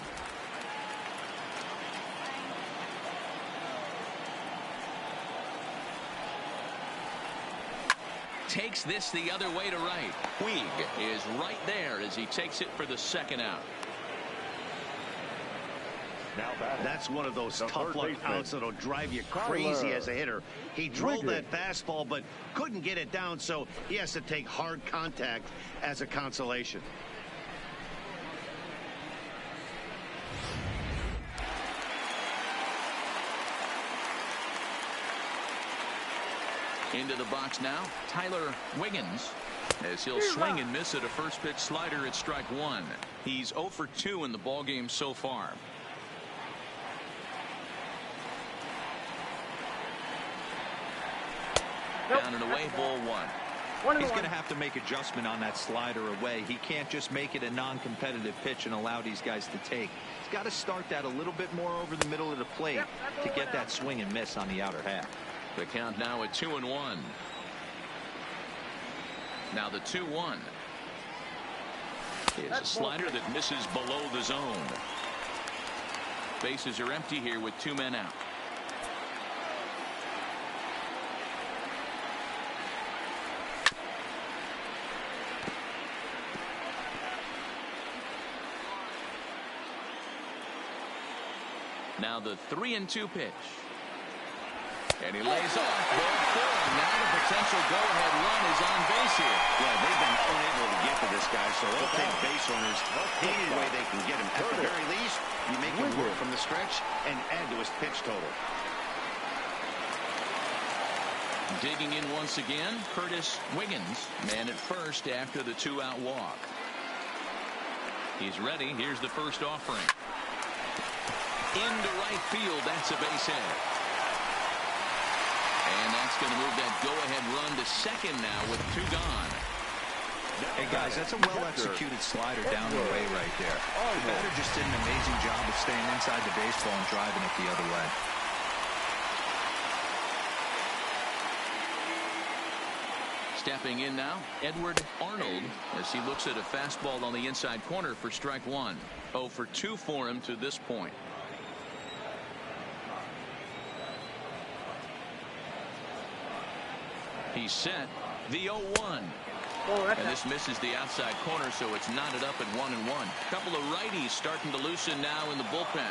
Takes this the other way to right. Puig is right there as he takes it for the second out. That's one of those tough luck outs that'll drive you crazy as a hitter. He drove that fastball but couldn't get it down, so he has to take hard contact as a consolation. Into the box now, Tyler Wiggins, as he'll swing and miss at a first pitch slider at strike 1. He's 0 for 2 in the ballgame so far. Down and away, ball 1. He's going to have to make adjustment on that slider away. He can't just make it a non-competitive pitch and allow these guys to take. He's got to start that a little bit more over the middle of the plate to get that swing and miss on the outer half. The count now at 2-1. Now the 2-1 is a slider that misses below the zone. Bases are empty here with 2 men out. Now the 3-2 pitch. And he lays off. Ball 4. Now the potential go-ahead run is on base here. Yeah, they've been unable to get to this guy, so they'll take base runners any way they can get him. At the very least, you make him work from the stretch and add to his pitch total. Digging in once again, Curtis Wiggins, man at first after the 2-out walk. He's ready. Here's the first offering. Into right field. That's a base hit. And that's going to move that go-ahead run to second now with 2 gone. Hey, guys, that's a well-executed slider down the way right there. The batter just did an amazing job of staying inside the baseball and driving it the other way. Stepping in now, Edward Arnold, as he looks at a fastball on the inside corner for strike 1. 0 for 2 for him to this point. He's set. The 0-1. And this misses the outside corner, so it's knotted up at 1-1. A couple of righties starting to loosen now in the bullpen.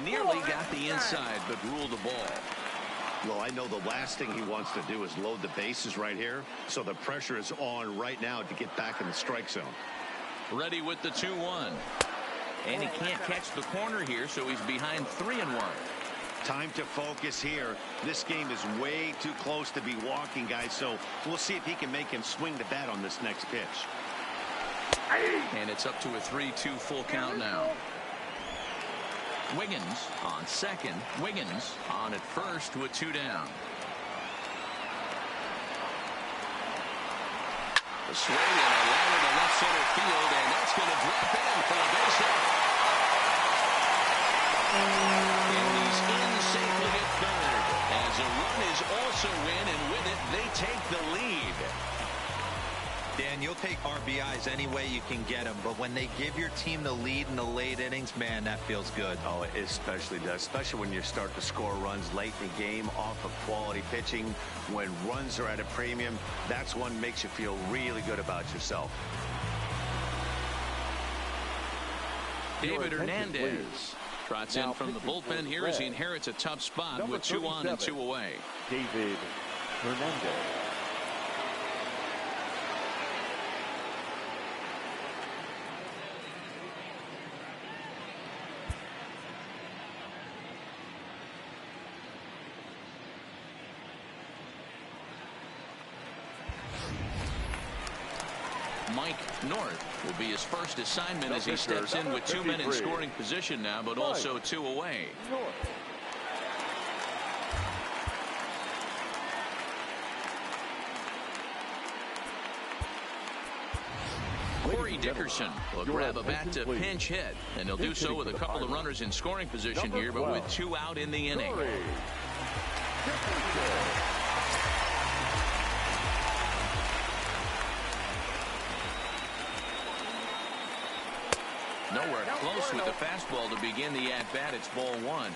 Nearly got the inside, but ruled the ball. Well, I know the last thing he wants to do is load the bases right here, so the pressure is on right now to get back in the strike zone. Ready with the 2-1. And he can't catch the corner here, so he's behind 3-1. Time to focus here. This game is way too close to be walking, guys, so we'll see if he can make him swing the bat on this next pitch. And it's up to a 3-2 full count now. Wiggins on second. Wiggins on at first with 2 down. A swing and a liner to left center field, and that's going to drop in for a base hit. And he's in safely at third, as a run is also in, and with it, they take the lead. Dan, you'll take RBIs any way you can get them, but when they give your team the lead in the late innings, man, that feels good. Oh, it especially does, especially when you start to score runs late in the game off of quality pitching. When runs are at a premium, that's one makes you feel really good about yourself. David Hernandez trots in from the bullpen here as he inherits a tough spot with 2 on and 2 away. David Hernandez. Mike North will be his first assignment as he steps in with 2 men in scoring position now, but also 2 away. Corey Dickerson will grab a bat to pinch hit, and he'll do so with a couple of runners in scoring position here, but with 2 out in the inning. Nowhere close with the fastball to begin the at-bat. It's ball 1.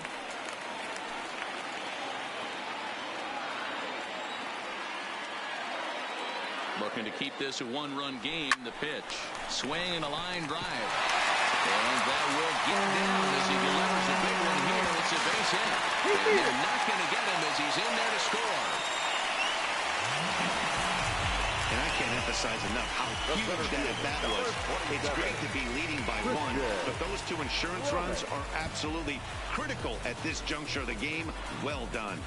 Looking to keep this a 1-run game. The pitch. Swing and a line drive. And that will get down as he delivers a big one here. It's a base hit. And they're not going to get him as he's in there to score. And I can't emphasize enough how huge that at-bat was. It's great to be leading by 1, but those 2 insurance runs are absolutely critical at this juncture of the game. Well done.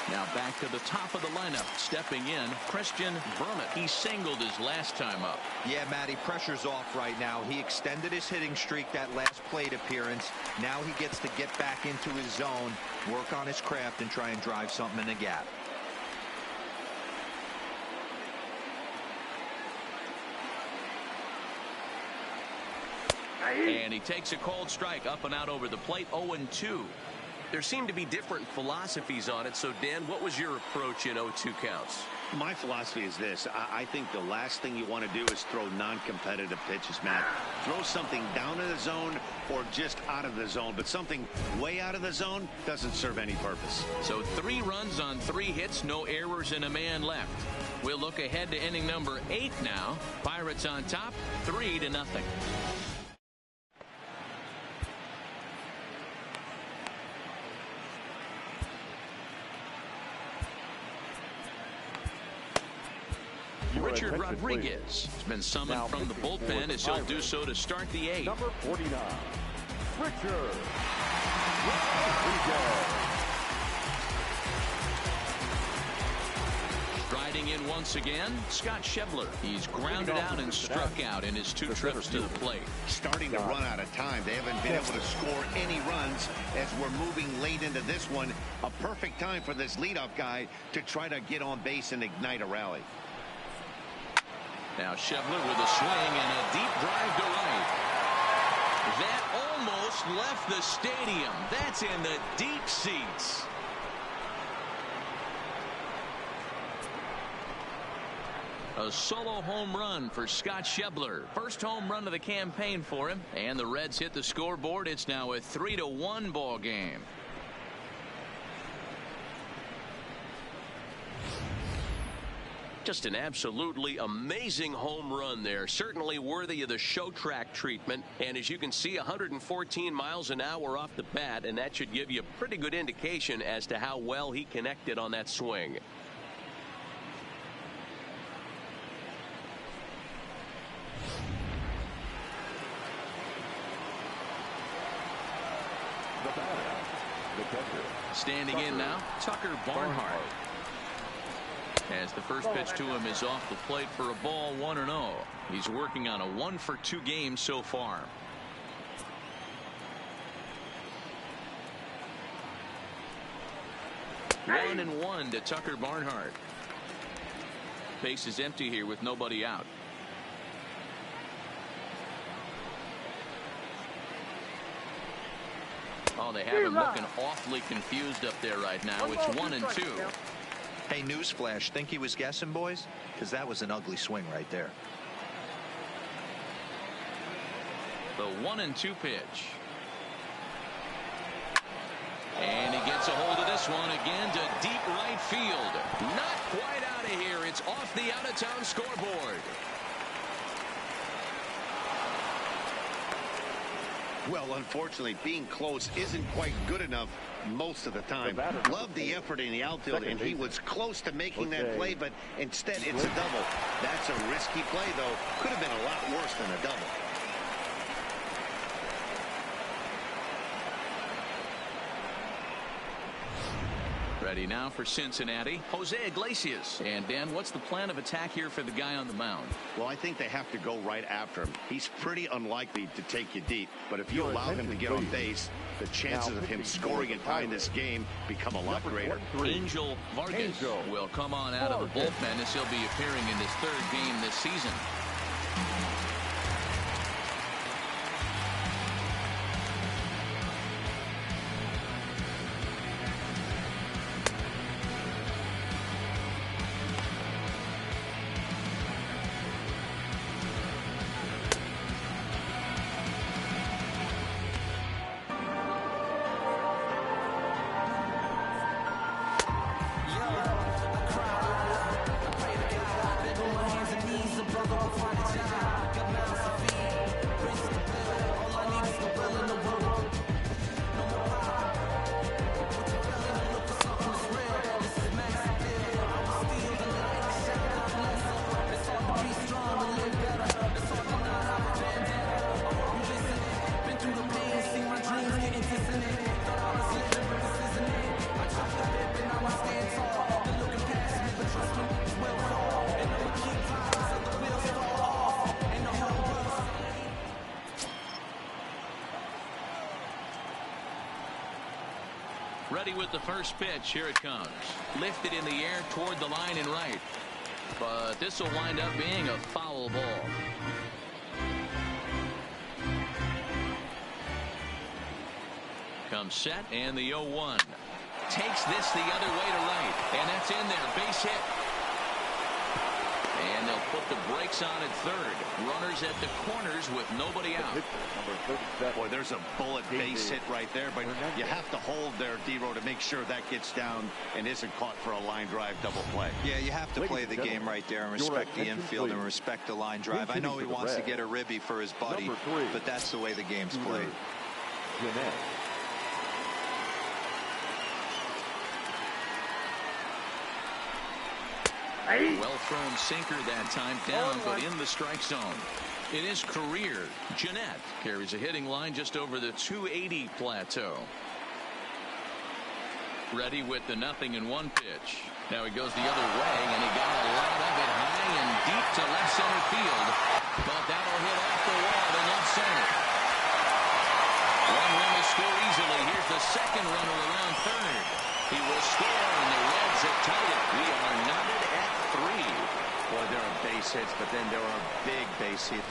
Now back to the top of the lineup. Stepping in, Christian Vermette. He singled his last time up. Yeah, Matty, pressure's off right now. He extended his hitting streak that last plate appearance. Now he gets to get back into his zone, work on his craft, and try and drive something in the gap. And he takes a cold strike up and out over the plate. 0-2. There seem to be different philosophies on it. So, Dan, what was your approach in 0-2 counts? My philosophy is this. I think the last thing you want to do is throw non-competitive pitches, Matt. Throw something down in the zone or just out of the zone. But something way out of the zone doesn't serve any purpose. So 3 runs on 3 hits, no errors, and a man left. We'll look ahead to inning number 8 now. Pirates on top, 3-0. Richard Rodriguez has been summoned from the bullpen as he'll do so to start the 8th. Number 49, Richard Rodriguez. Striding in once again, Scott Schebler. He's grounded out and struck out in his 2 trips to the plate. Starting to run out of time. They haven't been able to score any runs as we're moving late into this one. A perfect time for this leadoff guy to try to get on base and ignite a rally. Now Schebler with a swing and a deep drive to right. That almost left the stadium. That's in the deep seats. A solo home run for Scott Schebler. First home run of the campaign for him. And the Reds hit the scoreboard. It's now a 3-1 ball game. Just an absolutely amazing home run there. Certainly worthy of the show track treatment. And as you can see, 114 miles an hour off the bat, and that should give you a pretty good indication as to how well he connected on that swing. Standing in now, Tucker Barnhart. As the first pitch to him is off the plate for a ball, 1-0. He's working on a 1-for-2 game so far. Hey. 1-1 to Tucker Barnhart. Base is empty here with nobody out. Oh, they have him looking awfully confused up there right now. It's 1-2. Hey, newsflash, think he was guessing, boys? Because that was an ugly swing right there. The 1-2 pitch. And he gets a hold of this one again to deep right field. Not quite out of here. It's off the out-of-town scoreboard. Well, unfortunately, being close isn't quite good enough most of the time. Loved the effort in the outfield, and he was close to making that play, but instead it's a double. That's a risky play, though. Could have been a lot worse than a double. Ready now for Cincinnati, Jose Iglesias. And Dan, what's the plan of attack here for the guy on the mound? Well, I think they have to go right after him. He's pretty unlikely to take you deep, but if you allow him to get on base, the chances of him scoring and tying this game become a lot greater. Angel Vargas will come on out of the bullpen as he'll be appearing in his third game this season. Ready with the first pitch. Here it comes. Lifted in the air toward the line and right. But this will wind up being a foul ball. Comes set and the 0-1. Takes this the other way to right. And that's in there. Base hit. And they'll put the brakes on at third. Runners at the corners with nobody out. Boy, there's a bullet base hit right there, but you have to hold there, D-Row, to make sure that gets down and isn't caught for a line drive double play. Yeah, you have to play the game right there and respect the infield and respect the line drive. I know he wants to get a ribby for his buddy, but that's the way the game's played. Well thrown sinker that time, down but in the strike zone. In his career, Jeanette carries a hitting line just over the 280 plateau. Ready with the 0-1 pitch. Now he goes the other way, and he got a lot of it high and deep to left center field. But that'll hit off the wall to left center. One run to score easily. Here's the second runner around third. He will score, and the Reds have tied it. We are knotted at 3. Boy, there are base hits, but then there are big base hits.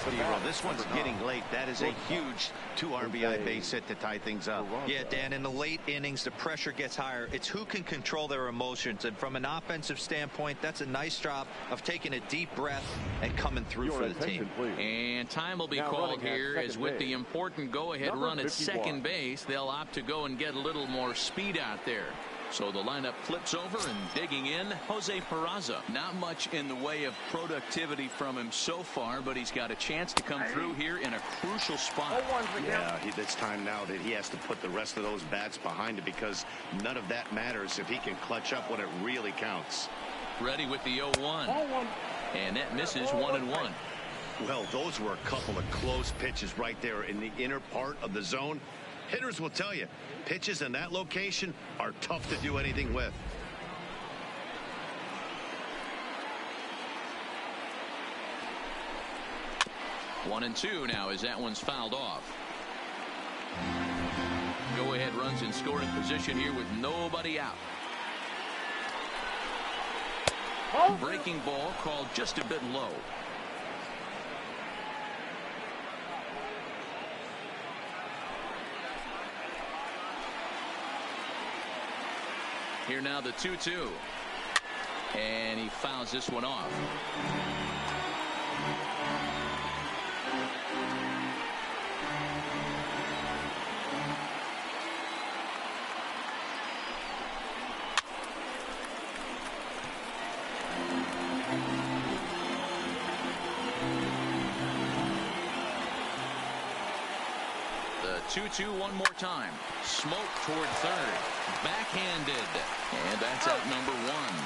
This one's getting late. That is a huge 2 RBI base hit to tie things up. Yeah, Dan, in the late innings, the pressure gets higher. It's who can control their emotions. And from an offensive standpoint, that's a nice job of taking a deep breath and coming through for the team. And time will be called here as with the important go-ahead run at second base, they'll opt to go and get a little more speed out there. So the lineup flips over, and digging in, Jose Peraza. Not much in the way of productivity from him so far, but he's got a chance to come through here in a crucial spot. Yeah, it's time now that he has to put the rest of those bats behind it, because none of that matters if he can clutch up when it really counts. Ready with the 0-1. And that misses 1-1. Well, those were a couple of close pitches right there in the inner part of the zone. Hitters will tell you, pitches in that location are tough to do anything with. One and two now as that one's fouled off. Go ahead runs in scoring position here with nobody out. Breaking ball called just a bit low. Here now the 2-2. And he fouls this one off. The 2-2 one more time. Smoke toward third. Backhanded. And that's out number one.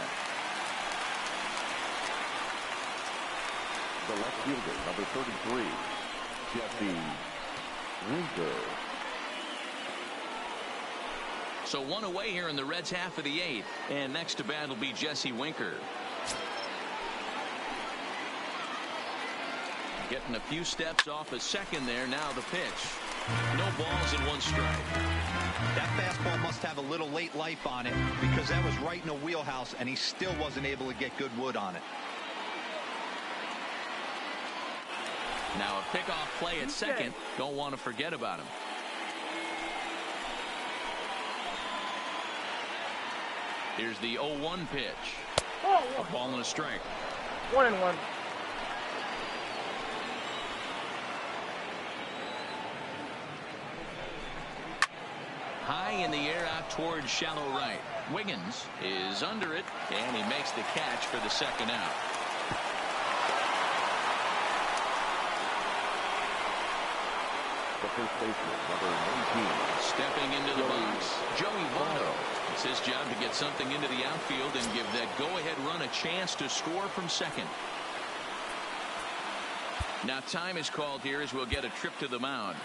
The left fielder, number 33, Jesse Winker. So one away here in the Reds' half of the eighth. And next to bat will be Jesse Winker. Getting a few steps off a second there. Now the pitch. No balls and one strike. That fastball must have a little late life on it, because that was right in the wheelhouse, and he still wasn't able to get good wood on it. Now a pickoff play at second. Don't want to forget about him. Here's the 0-1 pitch. A ball and a strike. 1-1. High in the air out towards shallow right. Wiggins is under it, and he makes the catch for the second out. The first baseman, number 19. Stepping into the box, Joey Votto. It's his job to get something into the outfield and give that go-ahead run a chance to score from second. Now time is called here as we'll get a trip to the mound.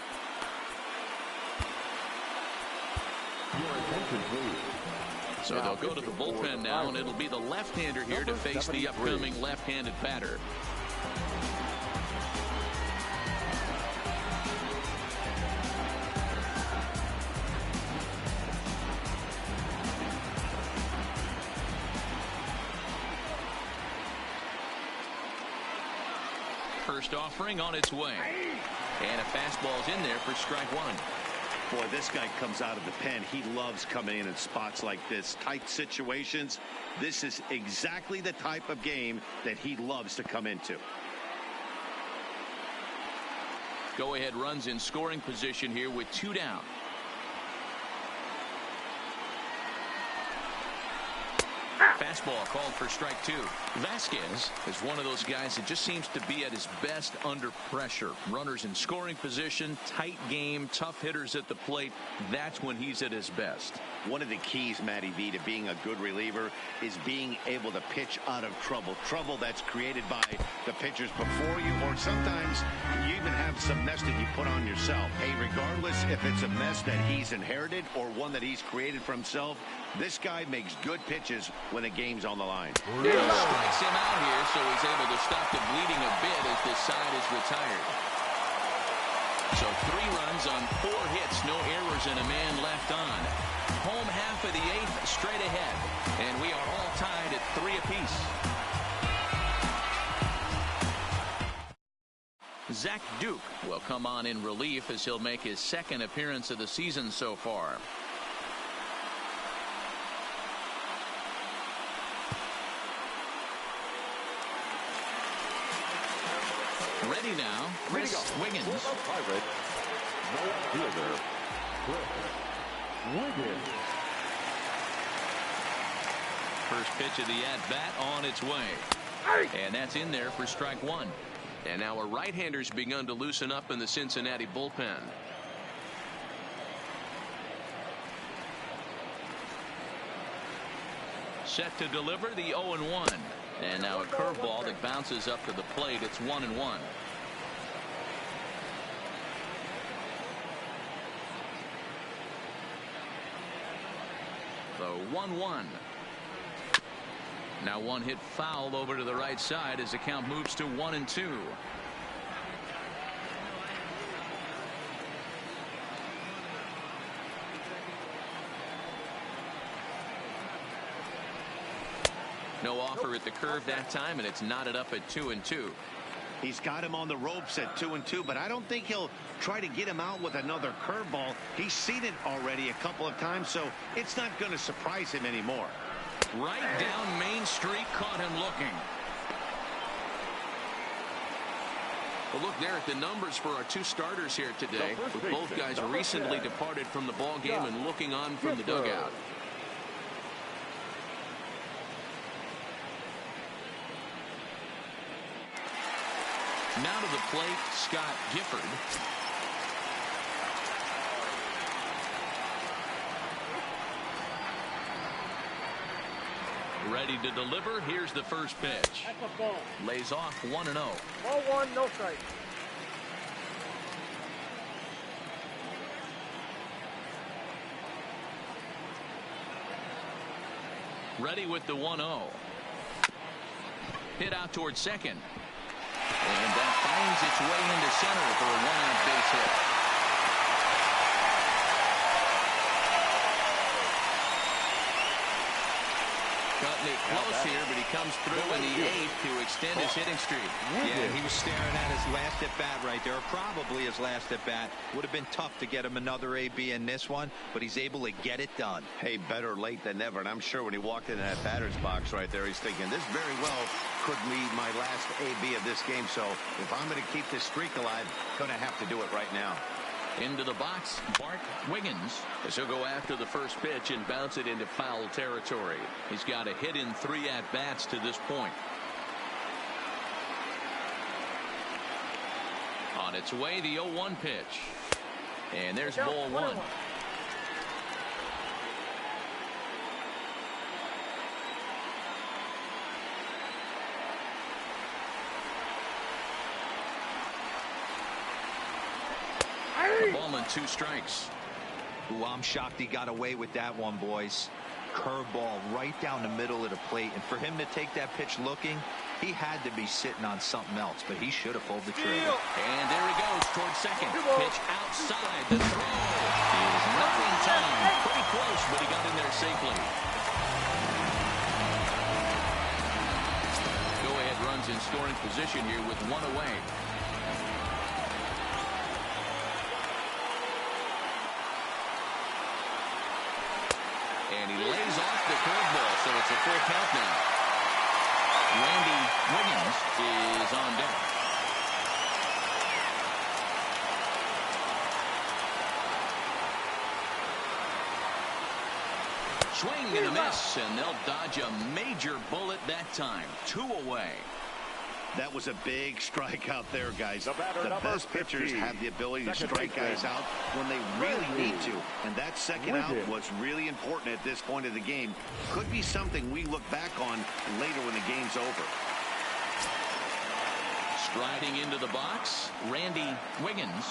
So they'll go to the bullpen now, and it'll be the left-hander here to face the upcoming left-handed batter. First offering on its way. And a fastball's in there for strike one. Boy, this guy comes out of the pen. He loves coming in spots like this. Tight situations. This is exactly the type of game that he loves to come into. Go ahead runs in scoring position here with two down. Fastball called for strike two. Vasquez is one of those guys that just seems to be at his best under pressure. Runners in scoring position, tight game, tough hitters at the plate. That's when he's at his best. One of the keys, Matty V, to being a good reliever is being able to pitch out of trouble. Trouble that's created by the pitchers before you, or sometimes you even have some mess that you put on yourself. Hey, regardless if it's a mess that he's inherited or one that he's created for himself, this guy makes good pitches when the game's on the line. Strikes him out here, so he's able to stop the bleeding a bit as this side is retired. So 3 runs on 4 hits, no errors, and a man left on. Home half of the 8th, straight ahead, and we are all tied at 3 apiece. Zach Duke will come on in relief as he'll make his 2nd appearance of the season so far. Ready now, Chris Wiggins. Pirates, no fielder, Chris Wiggins. First pitch of the at-bat on its way. And that's in there for strike one. And now a right-hander's begun to loosen up in the Cincinnati bullpen. Set to deliver the 0-1. And now a curveball that bounces up to the plate. It's 1-1. So 1-1. Now one hit foul over to the right side as the count moves to 1-2. No offer at the curve that time, and it's knotted up at 2-2. He's got him on the ropes at 2-2, but I don't think he'll try to get him out with another curveball. He's seen it already a couple of times, so it's not going to surprise him anymore. Right down Main Street, caught him looking. Well, look there at the numbers for our two starters here today, with both guys recently departed from the ball game and looking on from the dugout. Now to the plate, Scott Gifford. Ready to deliver. Here's the first pitch. Lays off 1-0. 0-1, no strike. Ready with the 1-0. Hit out towards second. And that finds its way into center for a one-out base hit. Cutting it close here, but he comes through in the eighth to extend his hitting streak. Yeah, he was staring at his last at-bat right there, probably his last at-bat. Would have been tough to get him another AB in this one, but he's able to get it done. Hey, better late than never, and I'm sure when he walked into that batter's box right there, he's thinking, this very well could be my last AB of this game, so if I'm going to keep this streak alive, going to have to do it right now. Into the box, Bart Wiggins, as he'll go after the first pitch and bounce it into foul territory. He's got a hit in 3 at-bats to this point. On its way, the 0-1 pitch. And there's ball one. Ball and 2 strikes. Ooh, I'm shocked he got away with that one, boys. Curveball right down the middle of the plate, and for him to take that pitch looking, he had to be sitting on something else, but he should have pulled the trigger. And there he goes towards second. Pitch outside. The throw is not in time. Pretty close, but he got in there safely. Go-ahead runs in scoring position here with 1 away. And he lays off the curveball, so it's a full count now. Randy Wiggins is on deck. Swing and a miss, and they'll dodge a major bullet that time. 2 away. That was a big strikeout there, guys. The best pitchers have the ability to strike guys out when they really need to. And that second out was really important at this point of the game. Could be something we look back on later when the game's over. Striding into the box, Randy Wiggins.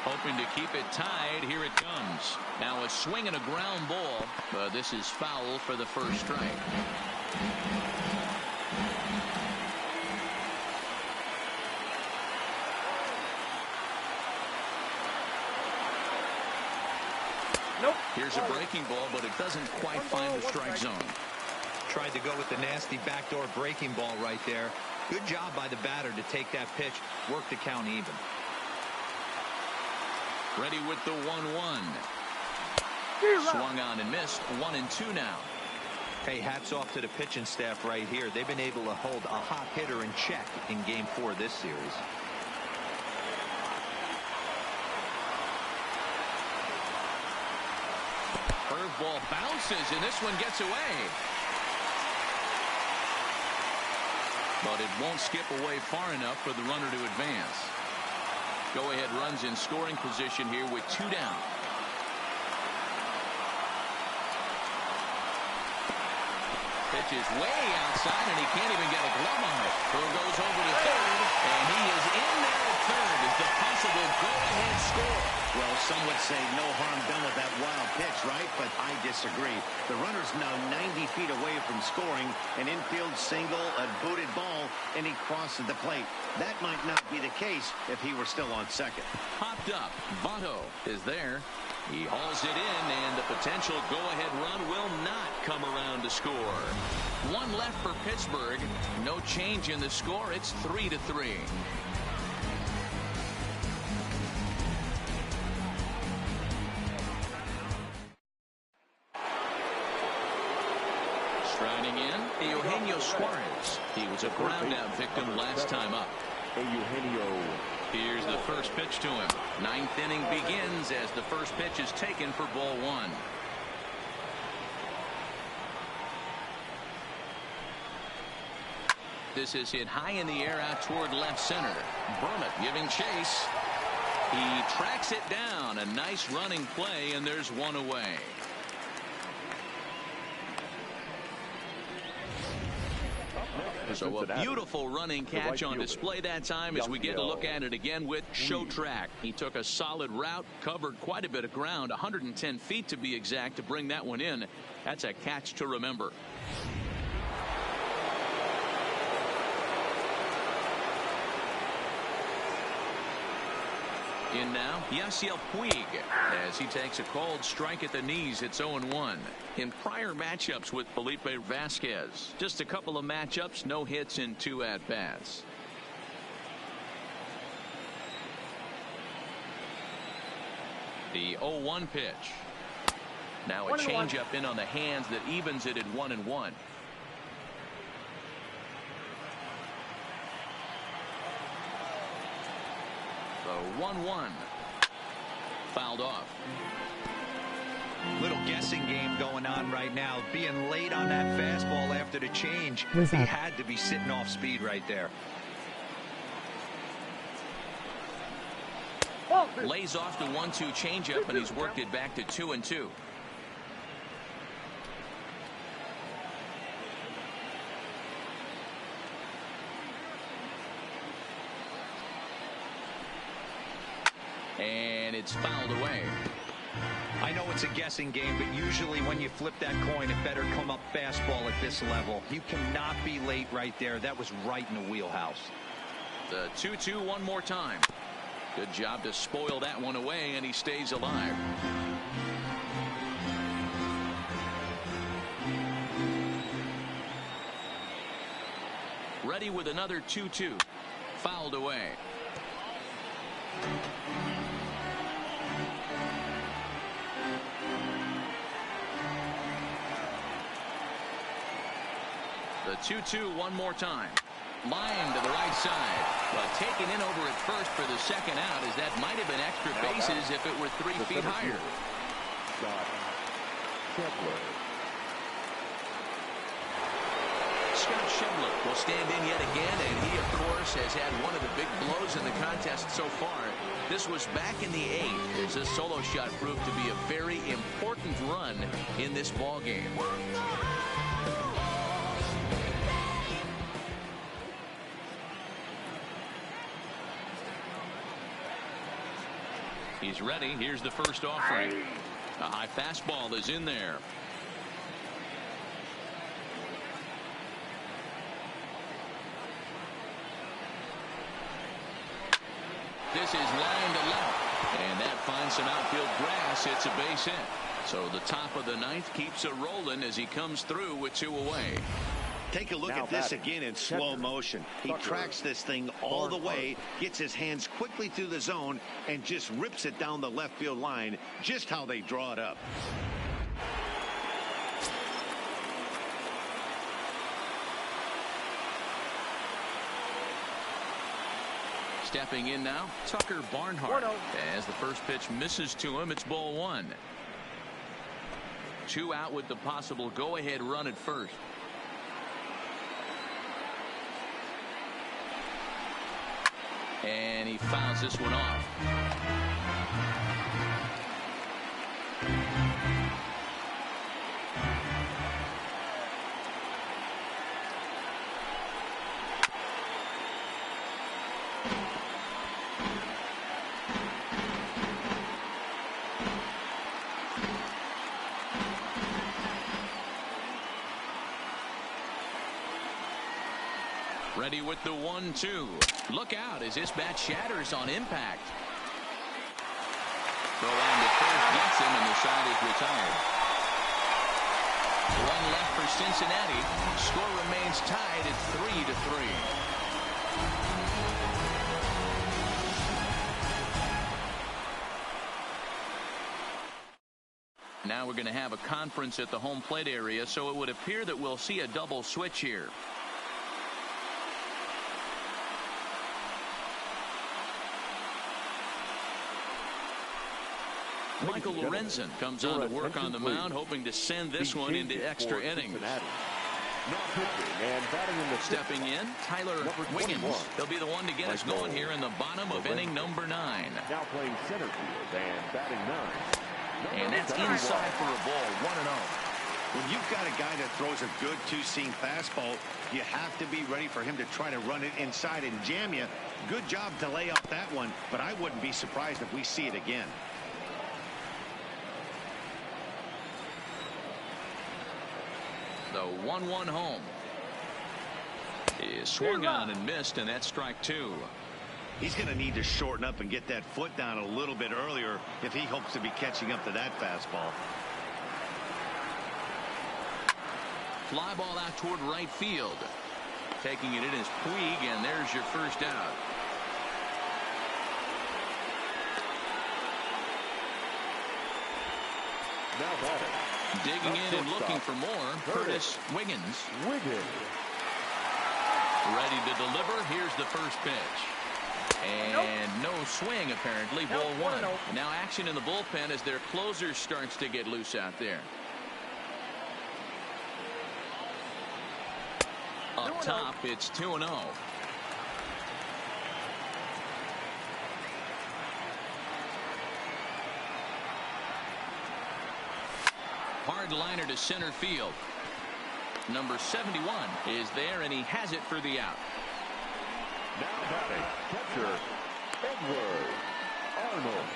Hoping to keep it tied. Here it comes. Now a swing and a ground ball. But this is foul for the first strike. Nope. Here's a breaking ball, but it doesn't quite find the strike zone. Tried to go with the nasty backdoor breaking ball right there. Good job by the batter to take that pitch, work the count even. Ready with the 1-1. Swung on and missed. 1-2 now. Hey, hats off to the pitching staff right here. They've been able to hold a hot hitter in check in Game 4 of this series. Curveball bounces, and this one gets away. But it won't skip away far enough for the runner to advance. Go-ahead runs in scoring position here with 2 down. Pitch is way outside, and he can't even get a glove on it. Throw goes over to third, and he is in there at third as the possible go-ahead score. Well, some would say no harm done with that wild pitch, right? But I disagree. The runner's now 90 feet away from scoring. An infield single, a booted ball, and he crosses the plate. That might not be the case if he were still on second. Popped up. Votto is there. He hauls it in, and the potential go-ahead run will not come around to score. 1 left for Pittsburgh. No change in the score. It's 3-3. Striding in, Eugenio Suarez. He was a ground-out victim last time up. Eugenio. Here's the first pitch to him. 9th inning begins as the first pitch is taken for ball 1. This is hit high in the air out toward left center. Burnett giving chase. He tracks it down. A nice running play, and there's 1 away. So a beautiful running catch on display that time as we get to look at it again with Show Track. He took a solid route, covered quite a bit of ground, 110 feet to be exact, to bring that one in. That's a catch to remember. In now, Yasiel Puig, as he takes a called strike at the knees. It's 0-1. In prior matchups with Felipe Vasquez, just a couple of matchups, no hits in 2 at-bats. The 0-1 pitch. Now a changeup in on the hands that evens it at 1-1. So 1-1. Fouled off. Little guessing game going on right now. Being late on that fastball after the change. He had to be sitting off speed right there. Lays off the 1-2 changeup, and he's worked it back to 2-2. And it's fouled away. I know it's a guessing game, but usually when you flip that coin, it better come up fastball at this level. You cannot be late right there. That was right in the wheelhouse. The 2-2 one more time. Good job to spoil that one away, and he stays alive. Ready with another 2-2. Fouled away. The 2-2 one more time. Line to the right side, but taken in over at first for the second out, as that might have been extra bases if it were 3 feet higher. Scott Schebler will stand in yet again, and he, of course, has had one of the big blows in the contest so far. This was back in the 8th as this solo shot proved to be a very important run in this ball game. He's ready. Here's the first offering. A high fastball is in there. This is line to left, and that finds some outfield grass. It's a base hit. So the top of the 9th keeps it rolling as he comes through with 2 away. Take a look at this again in slow motion. He tracks this thing all the way, gets his hands quickly through the zone, and just rips it down the left field line, just how they draw it up. Stepping in now, Tucker Barnhart. As the first pitch misses to him, it's ball 1. 2 out with the possible go-ahead run at first. And he fouls this one off. Ready with the 1-2. Look out as this bat shatters on impact. Throw on to first gets him, and the side is retired. One left for Cincinnati. Score remains tied at 3-3. Now we're going to have a conference at the home plate area, so it would appear that we'll see a double switch here. Michael Lorenzen comes on to work on the mound, hoping to send this one into extra innings. Stepping in, Tyler Wiggins. He'll be the one to get us going here in the bottom of inning number 9. Now playing center field and batting 9. And that's inside for a ball, 1-0. When you've got a guy that throws a good two-seam fastball, you have to be ready for him to try to run it inside and jam you. Good job to lay off that one, but I wouldn't be surprised if we see it again. The 1-1 home is swung on and missed, and that's strike 2. He's going to need to shorten up and get that foot down a little bit earlier if he hopes to be catching up to that fastball. Fly ball out toward right field. Taking it in is Puig, and there's your first out. Now batting. Digging in and looking for more, Curtis Wiggins. Ready to deliver. Here's the first pitch. And no swing, apparently. Ball 1. Now action in the bullpen as their closer starts to get loose out there. Up top, it's 2-0. Hard liner to center field. Number 71 is there, and he has it for the out. Now batting, catcher Edward Arnold.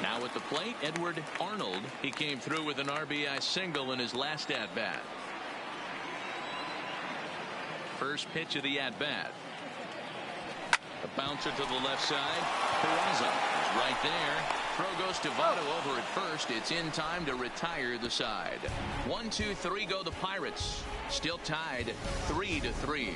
Now at the plate, Edward Arnold. He came through with an RBI single in his last at-bat. First pitch of the at-bat. A bouncer to the left side. Peraza is right there. Throw goes to Votto over at first. It's in time to retire the side. 1-2-3 go the Pirates. Still tied 3-3.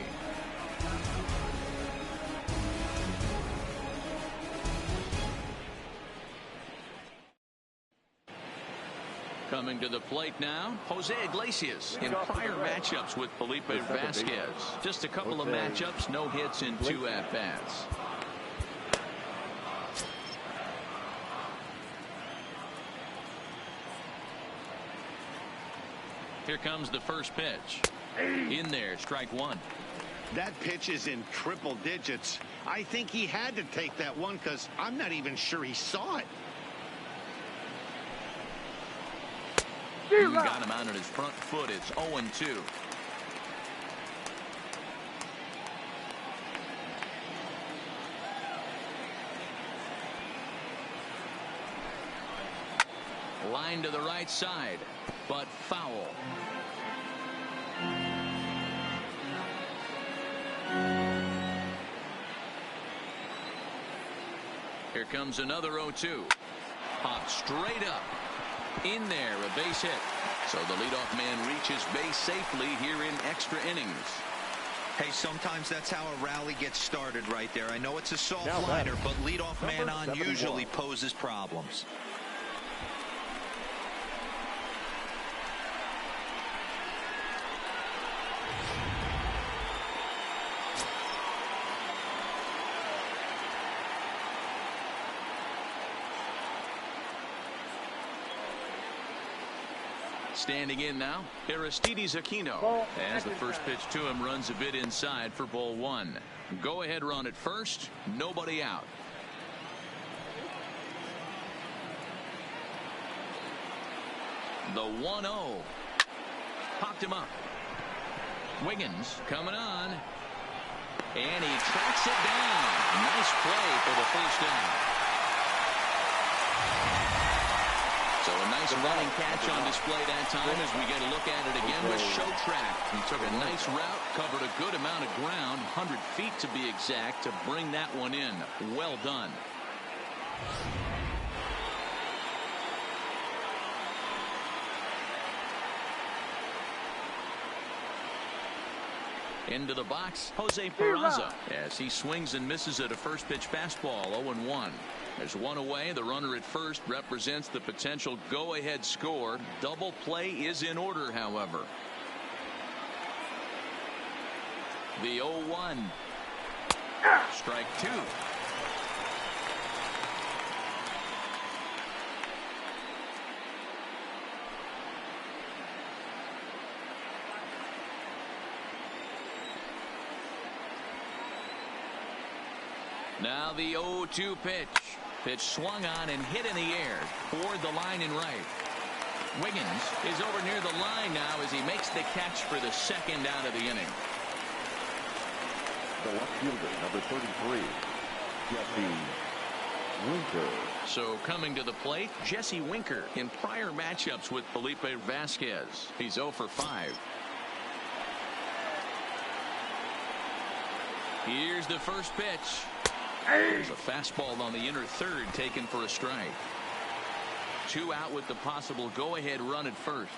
Coming to the plate now, Jose Iglesias. In prior matchups with Felipe Vasquez. Just a couple of matchups, no hits in 2 at-bats. Here comes the first pitch. In there, strike 1. That pitch is in triple digits. I think he had to take that one because I'm not even sure he saw it. Got him out on his front foot. It's 0-2. Line to the right side, but foul. Here comes another 0-2. Popped straight up. In there, a base hit. So the leadoff man reaches base safely here in extra innings. Hey, sometimes that's how a rally gets started right there. I know it's a soft liner, but leadoff man on usually poses problems. Standing in now, Aristides Aquino. As the first pitch to him runs a bit inside for ball one. Go ahead run at first. Nobody out. The 1-0. Popped him up. Wiggins coming on. And he tracks it down. Nice play for the first down. So a nice running catch on display that time as we get a look at it again with Show Track. He took a nice route, covered a good amount of ground, 100 feet to be exact, to bring that one in. Well done. Into the box, Jose Peraza, as he swings and misses at a first pitch fastball. 0-1. There's one away. The runner at first represents the potential go-ahead score. Double play is in order, however. The 0-1. Strike two. Now the 0-2 pitch. Pitch swung on and hit in the air toward the line and right. Wiggins is over near the line now as he makes the catch for the second out of the inning. The left fielder, number 33, Jesse Winker. So coming to the plate, Jesse Winker. In prior matchups with Felipe Vasquez, he's 0 for 5. Here's the first pitch. There's a fastball on the inner third taken for a strike. 2 out with the possible go-ahead run at first.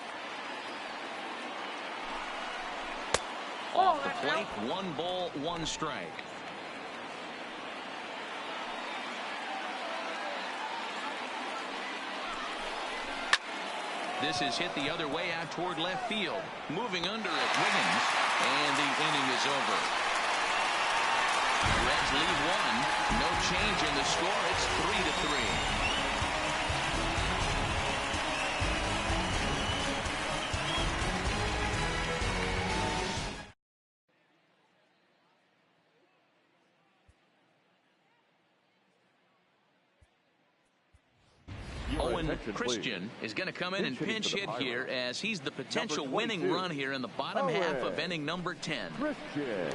Off the plate, 1 ball, 1 strike. This is hit the other way out toward left field. Moving under it, Wiggins, and the inning is over. Reds lead 1. No change in the score. It's 3-3. Owen Christian is going to come in and pinch hit here as he's the potential winning run here in the bottom half of inning number 10. Christian.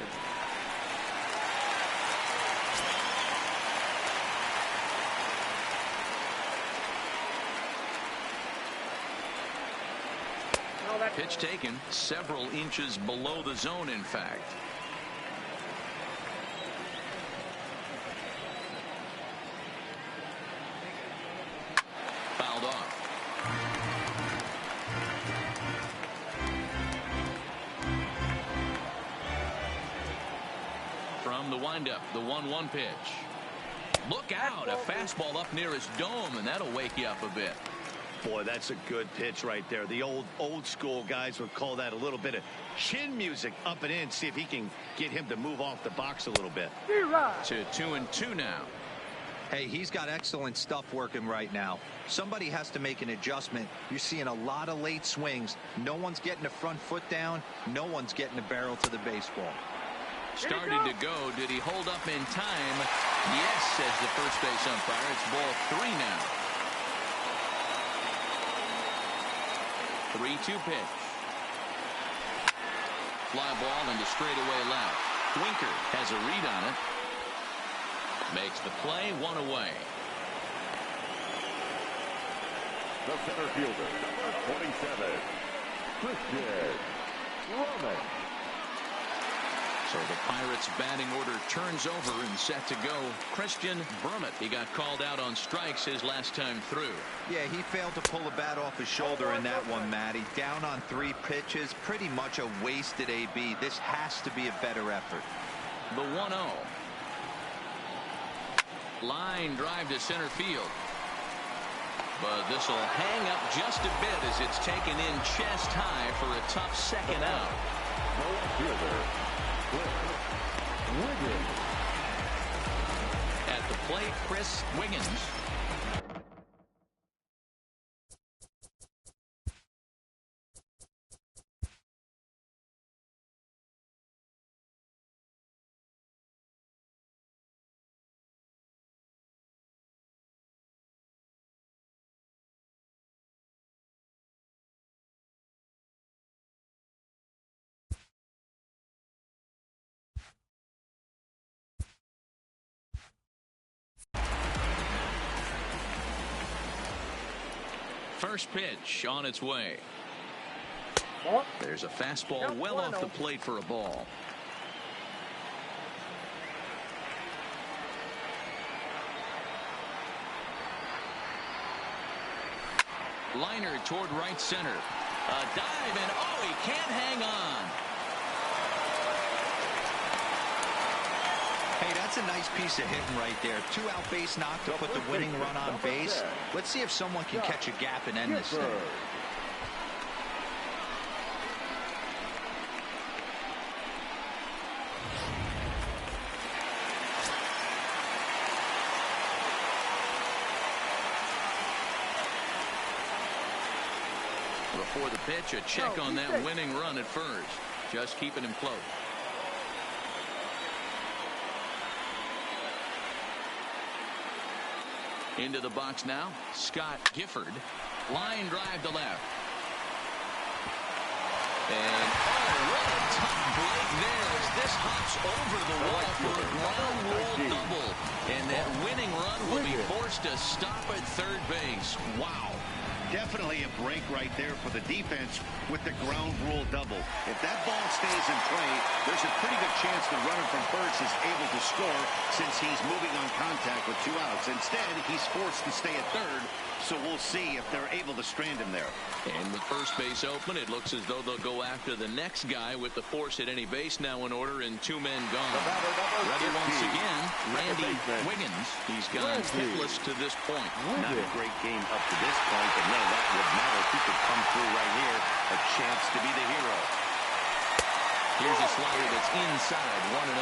Pitch taken several inches below the zone, in fact. Fouled off. From the windup, the 1-1 pitch. Look out, a fastball up near his dome, and that'll wake you up a bit. Boy, that's a good pitch right there. The old school guys would call that a little bit of chin music up and in. See if he can get him to move off the box a little bit. To 2-2 now. Hey, he's got excellent stuff working right now. Somebody has to make an adjustment. You're seeing a lot of late swings. No one's getting the front foot down. No one's getting the barrel to the baseball. Started to go. Did he hold up in time? Yes, says the first base umpire. It's ball 3 now. 3-2 pitch. Fly ball into straightaway left. Winker has a read on it. Makes the play, 1 away. The center fielder, number 27, Christian Roman. So the Pirates batting order turns over and set to go. Christian Brummett, he got called out on strikes his last time through. Yeah, he failed to pull the bat off his shoulder in that one, Matty. Down on 3 pitches, pretty much a wasted AB. This has to be a better effort. The 1-0. Line drive to center field. But this will hang up just a bit as it's taken in chest high for a tough second out. The fielder, Wiggins. At the plate, Chris Wiggins. First pitch on its way. There's a fastball well off the plate for a ball. Liner toward right center. A dive, and oh, he can't hang on. Hey, that's a nice piece of hitting right there. 2-out base knock to put the winning run on base. Let's see if someone can catch a gap and end this thing. Before the pitch, a check on that winning run at first. Just keeping him close. Into the box now, Scott Gifford. Line drive to left. And oh, what a tough break there as this hops over the wall for a ground rule double. And that winning run will be forced to stop at third base. Wow. Definitely a break right there for the defense with the ground rule double. If that ball stays in play, there's a pretty good chance the runner from first is able to score since he's moving on contact with 2 outs. Instead, he's forced to stay at third, so we'll see if they're able to strand him there. And with first base open, it looks as though they'll go after the next guy with the force at any base now in order and 2 men gone. Ready once again, Randy Wiggins. He's gone hitless to this point. Not a great game up to this point, but no, that would matter. He could come through right here. A chance to be the hero. Here's a slider that's inside, 1-0.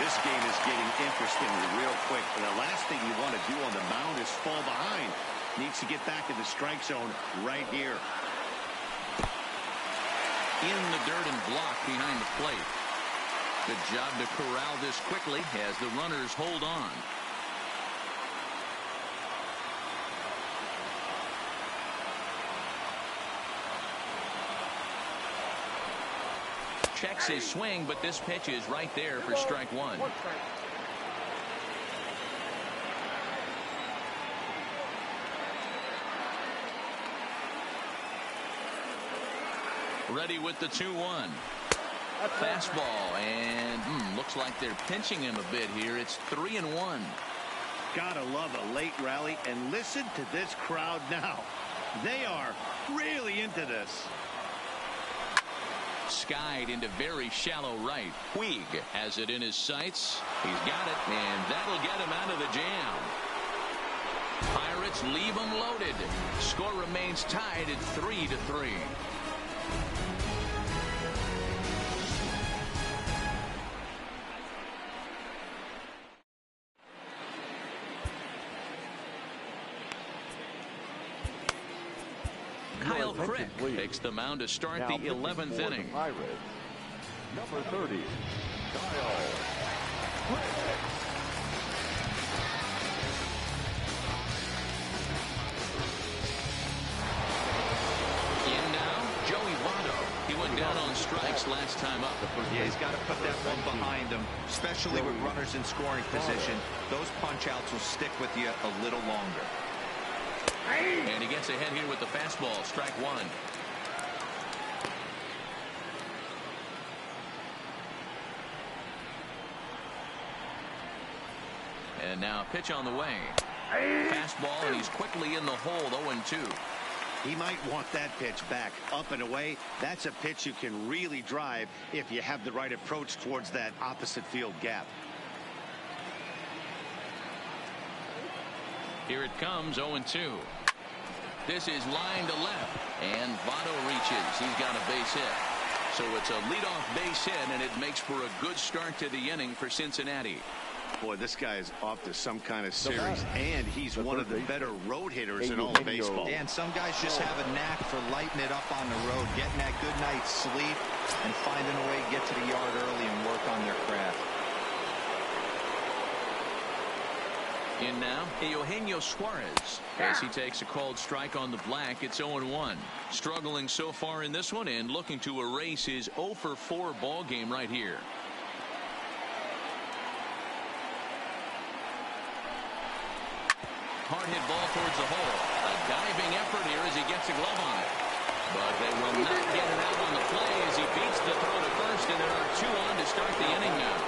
This game is getting interesting real quick. And the last thing you want to do on the mound is fall behind. Needs to get back in the strike zone right here. In the dirt and blocked behind the plate. Good job to corral this quickly as the runners hold on. Checks his swing, but this pitch is right there for strike 1. Ready with the 2-1. Fastball, and looks like they're pinching him a bit here. It's 3-1. Gotta love a late rally, and listen to this crowd now. They are really into this. Skied into very shallow right. Puig has it in his sights. He's got it, and that'll get him out of the jam. Pirates leave him loaded. Score remains tied at 3-3. Kyle Crick takes the mound to start the 11th inning. Pirates, number 30, Kyle Crick. In now, Joey Votto. He went down on strikes last time up. Yeah, he's got to put that one behind him, especially with runners in scoring position. Those punch-outs will stick with you a little longer. And he gets ahead here with the fastball. Strike 1. And now a pitch on the way. Fastball, and he's quickly in the hole. 0-2. He might want that pitch back up and away. That's a pitch you can really drive if you have the right approach towards that opposite field gap. Here it comes, 0-2. This is line to left, and Votto reaches. He's got a base hit. So it's a leadoff base hit, and it makes for a good start to the inning for Cincinnati. Boy, this guy is off to some kind of series, and he's one of the better road hitters in all of baseball. And some guys just have a knack for lighting it up on the road, getting that good night's sleep, and finding a way to get to the yard early and work on their craft. In now, Eugenio Suarez as he takes a called strike on the black. It's 0-1. Struggling so far in this one and looking to erase his 0-for-4 ball game right here. Hard hit ball towards the hole. A Diving effort here as he gets a glove on it. But they will not get it out on the play as he beats the throw to first, and there are 2 on to start the inning now.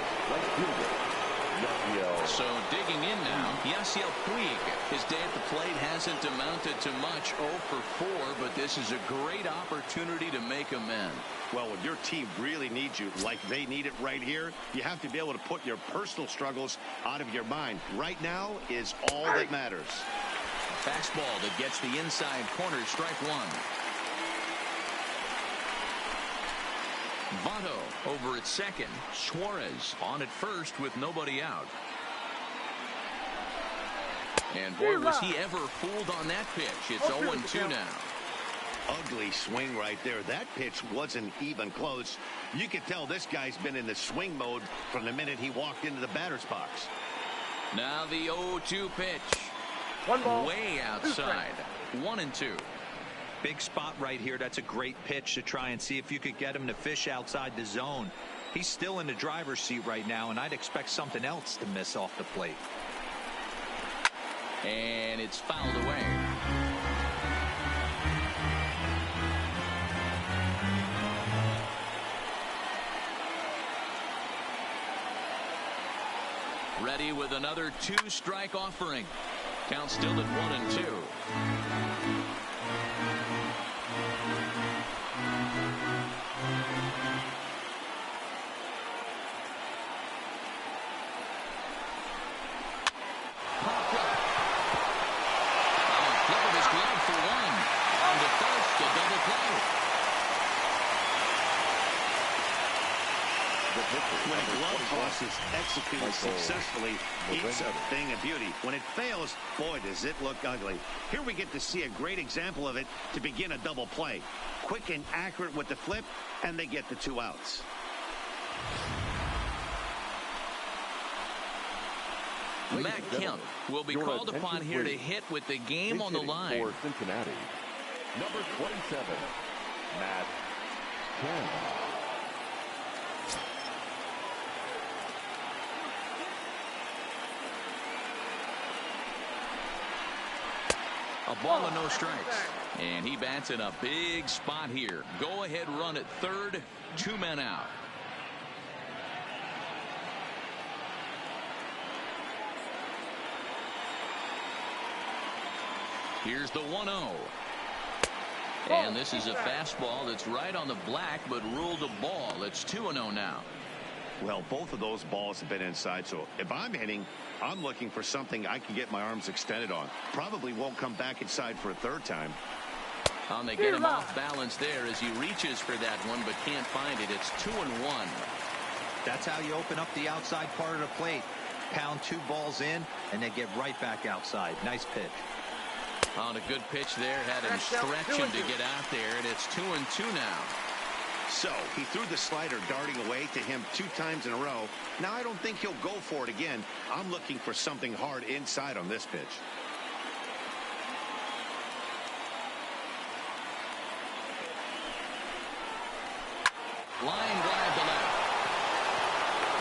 So digging in now, Yasiel Puig. His day at the plate hasn't amounted to much, 0 for 4, but this is a great opportunity to make amends. Well, when your team really needs you, like they need it right here, you have to be able to put your personal struggles out of your mind. Right now is all that matters. Fastball that gets the inside corner, strike 1. Votto over at second. Suarez on at first with nobody out. And boy, was he ever fooled on that pitch. It's 0-2 now. Ugly swing right there. That pitch wasn't even close. You could tell this guy's been in the swing mode from the minute he walked into the batter's box. Now the 0-2 pitch. 1 ball. Way outside. 1-2. Big spot right here. That's a great pitch to try and see if you could get him to fish outside the zone. He's still in the driver's seat right now, and I'd expect something else to miss off the plate. And it's fouled away. Ready with another 2-strike offering. Count still at 1-2. When a glove toss is executed successfully, it's a thing of beauty. When it fails, boy, does it look ugly. Here we get to see a great example of it to begin a double play. Quick and accurate with the flip, and they get the 2 outs. Matt Kemp will be called upon here to hit with the game on the line. For Cincinnati, number 27, Matt Kemp. A ball and no strikes. And he bats in a big spot here. Go ahead run at third. 2 men out. Here's the 1-0. And this is a fastball that's right on the black, but ruled a ball. It's 2-0 now. Well, both of those balls have been inside, so if I'm hitting, I'm looking for something I can get my arms extended on. Probably won't come back inside for a 3rd time. And they get him off balance there as he reaches for that one, but can't find it. It's 2-1. That's how you open up the outside part of the plate. Pound 2 balls in, and then get right back outside. Nice pitch. On a good pitch there, had him stretching to get out there, and it's 2-2 now. So he threw the slider darting away to him 2 times in a row. Now I don't think he'll go for it again. I'm looking for something hard inside on this pitch. Line drive to left.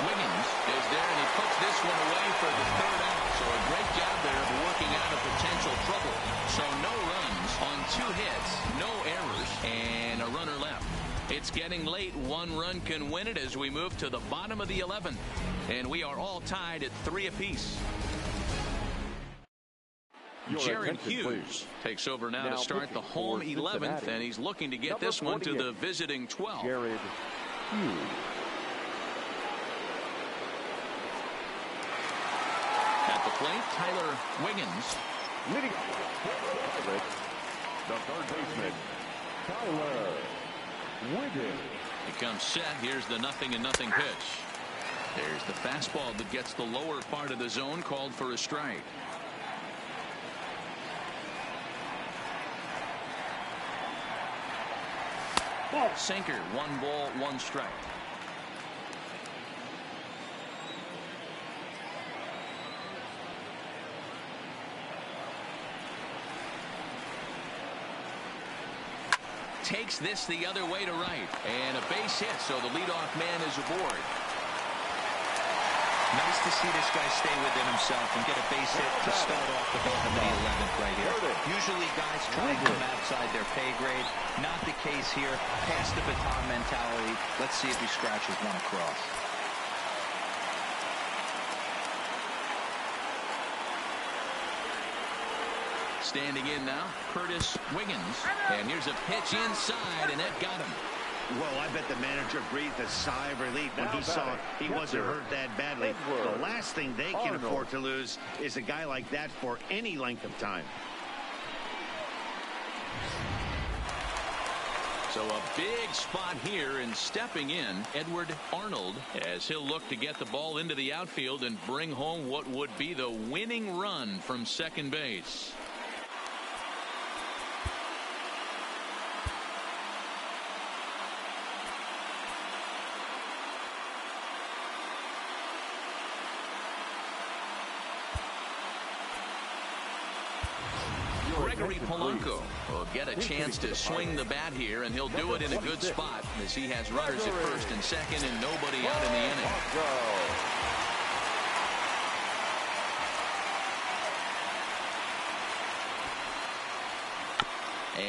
Wiggins is there, and he puts this one away for the 3rd out. So a great job there of working out of potential trouble. So no runs on 2 hits, no errors, and a runner left. It's getting late. 1 run can win it as we move to the bottom of the 11th. And we are all tied at 3 apiece. Jared Hughes takes over now to start the home 11th, and he's looking to get this one to the visiting 12th. Jared Hughes. At the plate, Tyler Wiggins. Leading the 3rd baseman, Tyler Wiggins. He comes set. Here's the 0-0 pitch. There's the fastball that gets the lower part of the zone, called for a strike. Sinker, 1 ball, 1 strike. Takes this the other way to right, and a base hit, so the leadoff man is aboard. Nice to see this guy stay within himself and get a base hit to start off the bottom of the 11th right here. Usually guys try and come outside their pay grade. Not the case here. Pass the baton mentality. Let's see if he scratches one across. Standing in now, Curtis Wiggins. And here's a pitch inside, and that got him. Well, I bet the manager breathed a sigh of relief when he saw he wasn't hurt that badly. The last thing they can afford to lose is a guy like that for any length of time. So a big spot here, and stepping in, Edward Arnold, as he'll look to get the ball into the outfield and bring home what would be the winning run from second base. Polanco will get a chance to swing the bat here, and he'll do it in a good spot as he has runners at first and second and nobody out in the inning.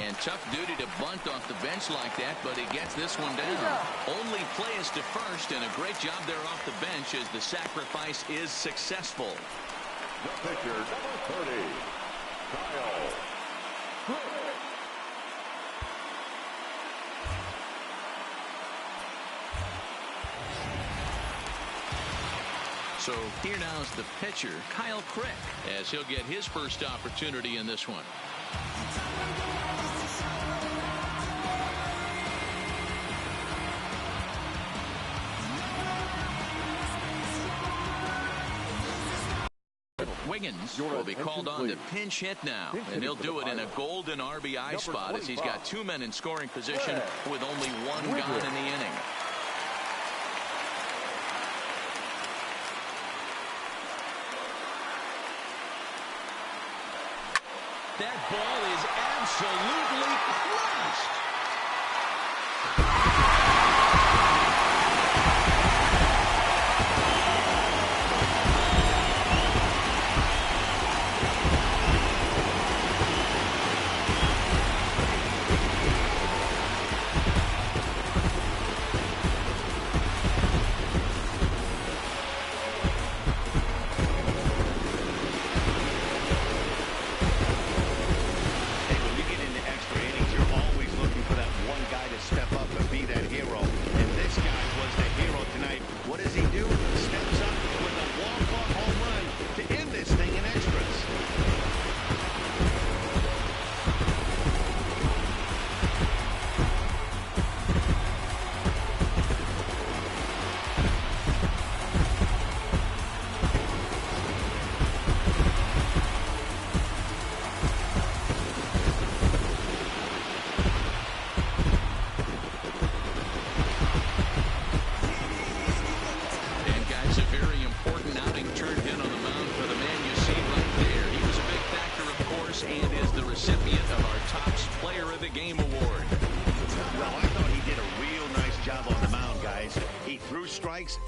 And tough duty to bunt off the bench like that, but he gets this one down. Only play is to first, and a great job there off the bench as the sacrifice is successful. The pitcher, number 30, Kyle. So here now is the pitcher, Kyle Crick, as he'll get his first opportunity in this one. Wiggins will be called on to pinch hit now, and he'll do it in a golden RBI spot as he's got two men in scoring position with only one gone in the inning. That ball is absolutely crushed.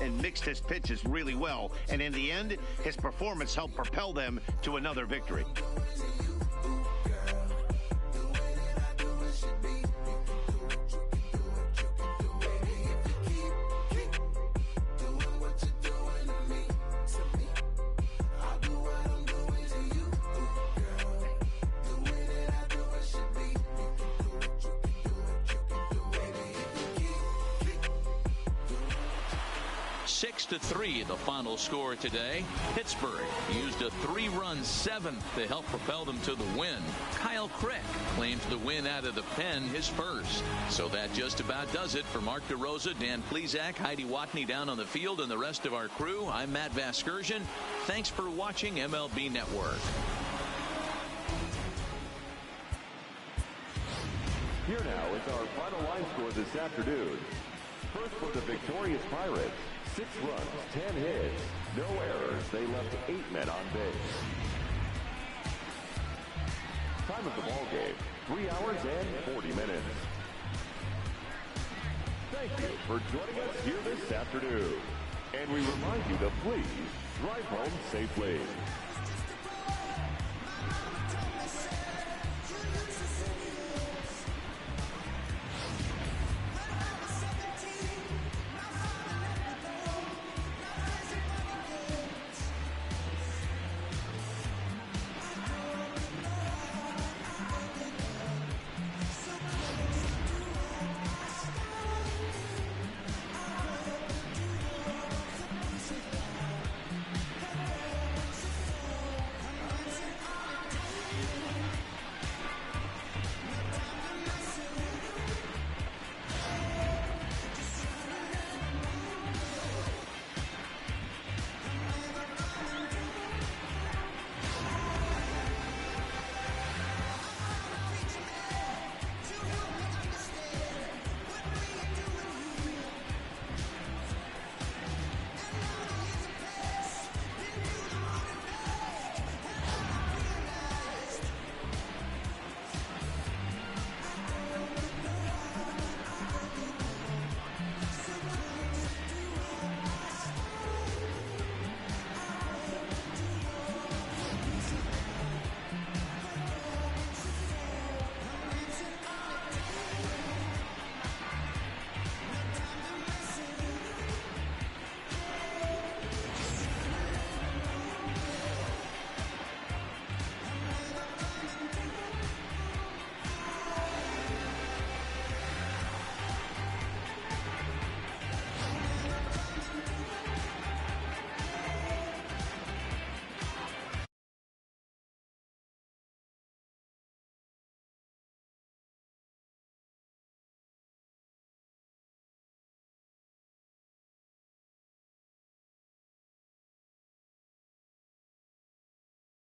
And mixed his pitches really well, and in the end his performance helped propel them to another victory. The final score today. Pittsburgh used a 3-run seventh to help propel them to the win. Kyle Crick claims the win out of the pen, his first. So that just about does it for Mark DeRosa, Dan Plesac, Heidi Watney down on the field, and the rest of our crew. I'm Matt Vasgersian. Thanks for watching MLB Network. Here now is our final line score this afternoon. First for the victorious Pirates. 6 runs, 10 hits, no errors. They left 8 men on base. Time of the ball game, 3 hours and 40 minutes. Thank you for joining us here this afternoon. And we remind you to please drive home safely.